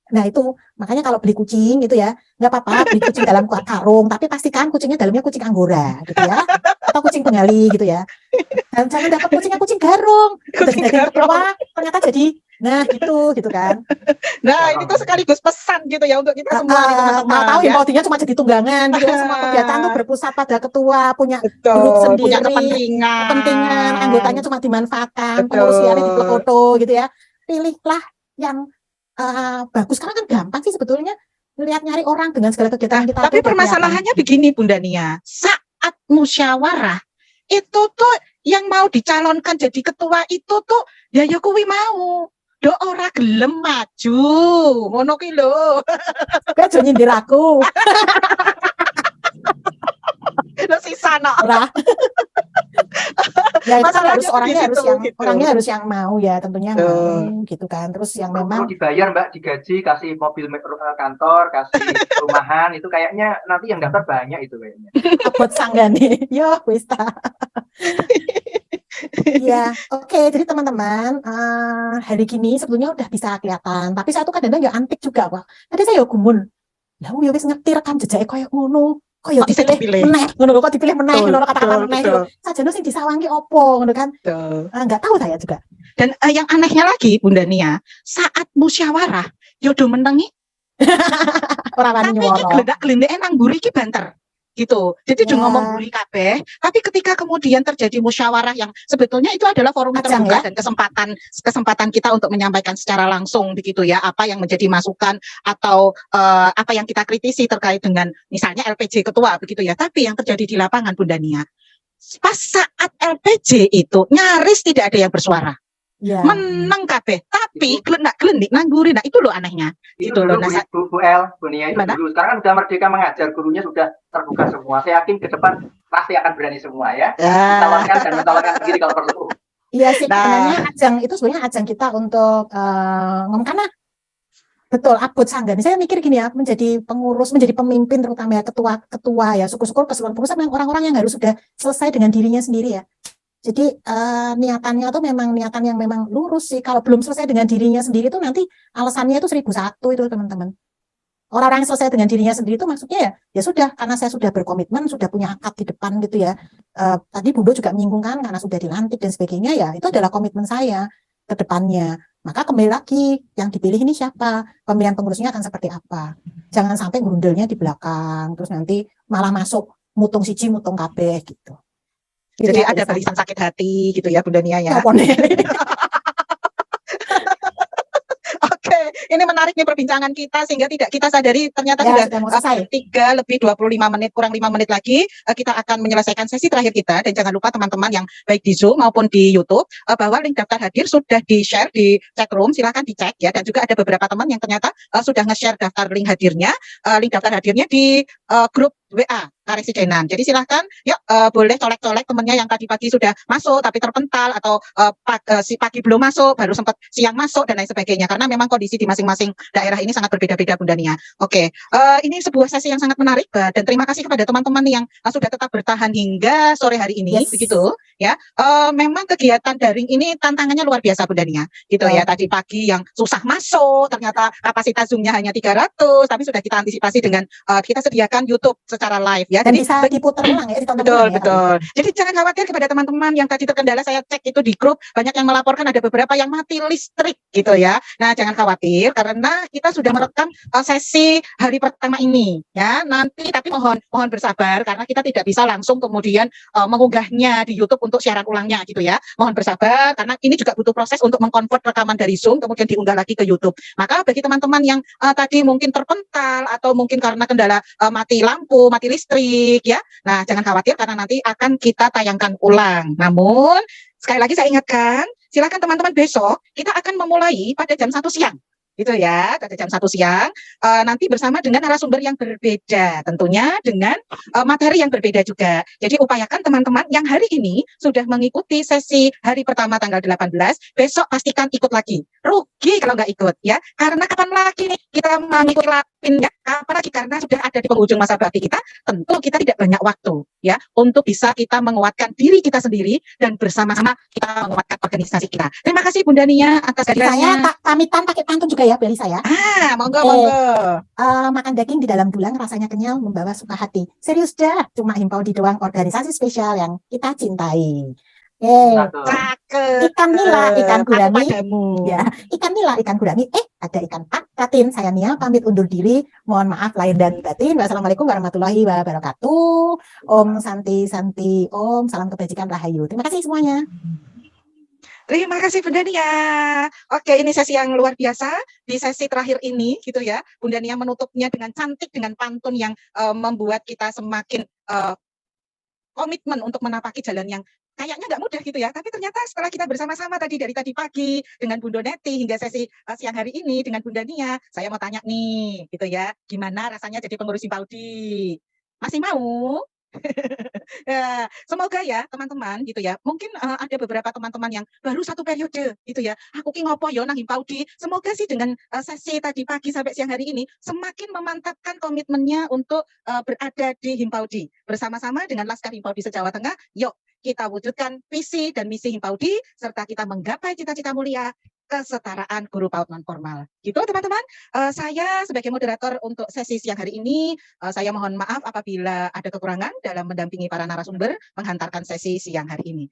S3: Nah itu makanya kalau beli kucing gitu ya nggak apa-apa beli kucing dalam karung, tapi pastikan kucingnya dalamnya kucing anggora gitu ya, atau kucing bengali gitu ya. Dan jangan dapat kucingnya kucing garung,
S1: Kucing
S3: jadi
S1: garung.
S3: ketua ternyata jadi gitu kan.
S1: Nah, ini tuh sekaligus pesan gitu ya untuk kita semua nih teman-teman.
S3: Tahu-tahu
S1: ya.
S3: impaudinya cuma jadi tunggangan gitu ya, semua kegiatan tuh berpusat pada ketua, punya
S1: Betul,
S3: grup
S1: punya
S3: sendiri, kepentingan, anggotanya cuma dimanfaatkan,
S1: Betul.
S3: pengurusnya di foto gitu ya. Pilihlah yang bagus, karena kan gampang sih sebetulnya lihat nyari orang dengan segala kegiatan yang kita
S1: Tapi
S3: atur,
S1: permasalahannya begini Bunda Nia, saat musyawarah itu tuh yang mau dicalonkan jadi ketua itu tuh ya kuwi mau do ora gelem maju ngono ki lho.
S3: kayak aja nyindir aku.
S1: Lho sisa no.
S3: Ora. Ya itu kan
S1: Masalahnya
S3: harus
S1: tuh
S3: orangnya
S1: di
S3: harus
S1: situ,
S3: yang
S1: gitu.
S3: orangnya harus yang mau ya, tentunya mau gitu kan. Terus yang
S4: Perlu
S3: memang
S4: dibayar Mbak, digaji, kasih mobil kantor, kasih rumahan, itu kayaknya nanti yang daftar banyak itu kayaknya.
S3: abot sanggane. Yo wis ta. Ya, oke. Jadi teman-teman, hari gini sebetulnya udah bisa kelihatan. Tapi saya tuh kadang-kadang ya antik juga, Pak. Tadi saya ya gumun. Ya wis ngerti rekam jejake koyo ngono. Kok ya
S1: Kok bisa
S3: dipilih
S1: dipilih?
S3: meneh, ngono lho, kok dipilih meneh,
S1: Betul,
S3: ngono kata-kata
S1: betul,
S3: meneh
S1: betul.
S3: lho. Sajane sing disawangi opo ngono kan. Enggak tahu saya juga.
S1: Dan yang anehnya lagi Bunda Nia, saat musyawarah yodo menengi
S3: Ora wani
S1: tapi iki
S3: nyuwara.
S1: glendak-glendeke nang mburi iki banter gitu. Jadi
S3: Ya.
S1: udah ngomong mburi kabeh, tapi ketika kemudian terjadi musyawarah yang sebetulnya itu adalah forum
S3: Ajang,
S1: terbuka
S3: ya?
S1: dan kesempatan kita untuk menyampaikan secara langsung begitu ya, apa yang menjadi masukan atau apa yang kita kritisi terkait dengan misalnya LPJ ketua begitu ya. Tapi yang terjadi di lapangan Bunda Nia, pas saat LPJ itu nyaris tidak ada yang bersuara.
S3: Ya.
S1: Menang kabeh, tapi glendak-glendik nang mburi. Nah, itu loh anehnya.
S4: Itu
S1: Gitu loh.
S4: dulu
S1: Nah,
S4: Bu El, Bu Nia itu
S1: Gimana?
S4: dulu. Sekarang kan sudah merdeka mengajar, gurunya sudah terbuka semua. Saya yakin ke depan pasti akan berani semua ya. Mencalonkan dan mencalonkan sendiri kalau perlu.
S3: Iya sih,
S1: Nah.
S3: sebenarnya ajang itu sebenarnya ajang kita untuk ngomong, karena betul abot sanggani. Saya mikir gini ya, menjadi pengurus, menjadi pemimpin terutama ya ketua ya, syukur-syukur keseluruhan pengurus memang orang-orang yang harus sudah selesai dengan dirinya sendiri ya. Jadi niatannya tuh memang niatan yang memang lurus sih. Kalau belum selesai dengan dirinya sendiri tuh nanti alasannya itu 1001 itu teman-teman. Orang-orang yang selesai dengan dirinya sendiri itu maksudnya ya sudah, karena saya sudah berkomitmen, sudah punya akad di depan gitu ya. Tadi Bundo juga menyinggungkan karena sudah dilantik dan sebagainya ya, itu adalah komitmen saya ke depannya. Maka kembali lagi yang dipilih ini siapa, pemilihan pengurusnya akan seperti apa. Jangan sampai grundelnya di belakang, terus nanti malah masuk mutung siji mutung kabeh gitu.
S1: Jadi
S3: Ya,
S1: ada barisan sakit hati gitu ya Bunda Nia ya.
S3: Apa nih?
S1: Oke, ini menarik nih perbincangan kita sehingga tidak kita sadari ternyata
S3: Ya,
S1: sudah
S3: sudah mau selesai.
S1: 3 lebih 25 menit, kurang 5 menit lagi kita akan menyelesaikan sesi terakhir kita. Dan jangan lupa teman-teman yang baik di Zoom maupun di YouTube bahwa link daftar hadir sudah di-share di chat room, silakan dicek ya. Dan juga ada beberapa teman yang ternyata sudah nge-share daftar link hadirnya, link daftar hadirnya di grup WA Karesidenan. Jadi silahkan yuk boleh colek-colek temennya yang tadi pagi sudah masuk tapi terpental, atau si pagi belum masuk, baru sempat siang masuk dan lain sebagainya, karena memang kondisi di masing-masing daerah ini sangat berbeda-beda Bunda Nia. Oke, ini sebuah sesi yang sangat menarik dan terima kasih kepada teman-teman yang sudah tetap bertahan hingga sore hari ini.
S3: Yes.
S1: Begitu ya. Memang kegiatan daring ini tantangannya luar biasa Bunda Nia gitu ya. Tadi pagi yang susah masuk, ternyata kapasitas Zoom-nya hanya 300, tapi sudah kita antisipasi dengan kita sediakan YouTube secara live ya.
S3: Dan
S1: Jadi
S3: bisa diputar ulang ya, ditonton
S1: betul,
S3: ulang ya.
S1: betul. Jadi jangan khawatir kepada teman-teman yang tadi terkendala, saya cek itu di grup, banyak yang melaporkan ada beberapa yang mati listrik gitu ya. Nah, jangan khawatir karena kita sudah merekam sesi hari pertama ini ya. Nanti tapi mohon bersabar karena kita tidak bisa langsung kemudian mengunggahnya di YouTube untuk siaran ulangnya gitu ya. Mohon bersabar karena ini juga butuh proses untuk mengkonvert rekaman dari Zoom kemudian diunggah lagi ke YouTube. Maka bagi teman-teman yang tadi mungkin terpental atau mungkin karena kendala mati lampu, mati listrik ya. Nah, jangan khawatir karena nanti akan kita tayangkan ulang. Namun sekali lagi saya ingatkan, silakan teman-teman besok kita akan memulai pada jam 1 siang. Gitu ya, pada jam 1 siang nanti bersama dengan narasumber yang berbeda, tentunya dengan materi yang berbeda juga. Jadi upayakan teman-teman yang hari ini sudah mengikuti sesi hari pertama tanggal 18, besok pastikan ikut lagi. Rugi kalau nggak ikut ya, karena kapan lagi nih kita mengikuti lapin ya, kapan lagi karena sudah ada di penghujung masa bakti kita, tentu kita tidak banyak waktu ya untuk bisa kita menguatkan diri kita sendiri dan bersama-sama kita menguatkan organisasi kita. Terima kasih Bunda Nia atas
S3: Saya
S1: kehadirannya.
S3: pamitan pakai pantun juga ya, Beli saya.
S1: Monggo,
S3: Eh,
S1: monggo.
S3: Makan daging di dalam tulang rasanya kenyal membawa suka hati. Serius dah, cuma himpau di doang organisasi spesial yang kita cintai.
S4: Satu.
S1: Cakep.
S3: Ikan nila, ikan
S1: Aku
S3: gurami.
S1: padamu.
S3: Ya, ikan nila, ikan gurami. Ada ikan patin. Saya Nia pamit undur diri. Mohon maaf lahir dan batin. Wassalamualaikum warahmatullahi wabarakatuh. Om Santi Santi, Om salam kebajikan rahayu. Terima kasih semuanya.
S1: Terima kasih Bunda Nia. Oke, ini sesi yang luar biasa. Di sesi terakhir ini gitu ya, Bunda Nia menutupnya dengan cantik, dengan pantun yang membuat kita semakin komitmen untuk menapaki jalan yang kayaknya nggak mudah gitu ya. Tapi ternyata setelah kita bersama-sama tadi dari tadi pagi dengan Bunda Neti hingga sesi siang hari ini dengan Bunda Nia, saya mau tanya nih gitu ya, gimana rasanya jadi pengurus Himpaudi? Masih mau? Ya, semoga ya teman-teman gitu ya. Mungkin ada beberapa teman-teman yang baru 1 periode gitu ya. Aku ki ngopo yo nang Himpaudi. Semoga sih dengan sesi tadi pagi sampai siang hari ini semakin memantapkan komitmennya untuk berada di Himpaudi. Bersama-sama dengan Laskar Himpaudi se-Jawa Tengah, yuk kita wujudkan visi dan misi Himpaudi serta kita menggapai cita-cita mulia kesetaraan guru PAUD non formal. Gitu teman-teman. Saya sebagai moderator untuk sesi siang hari ini, saya mohon maaf apabila ada kekurangan dalam mendampingi para narasumber menghantarkan sesi siang hari ini.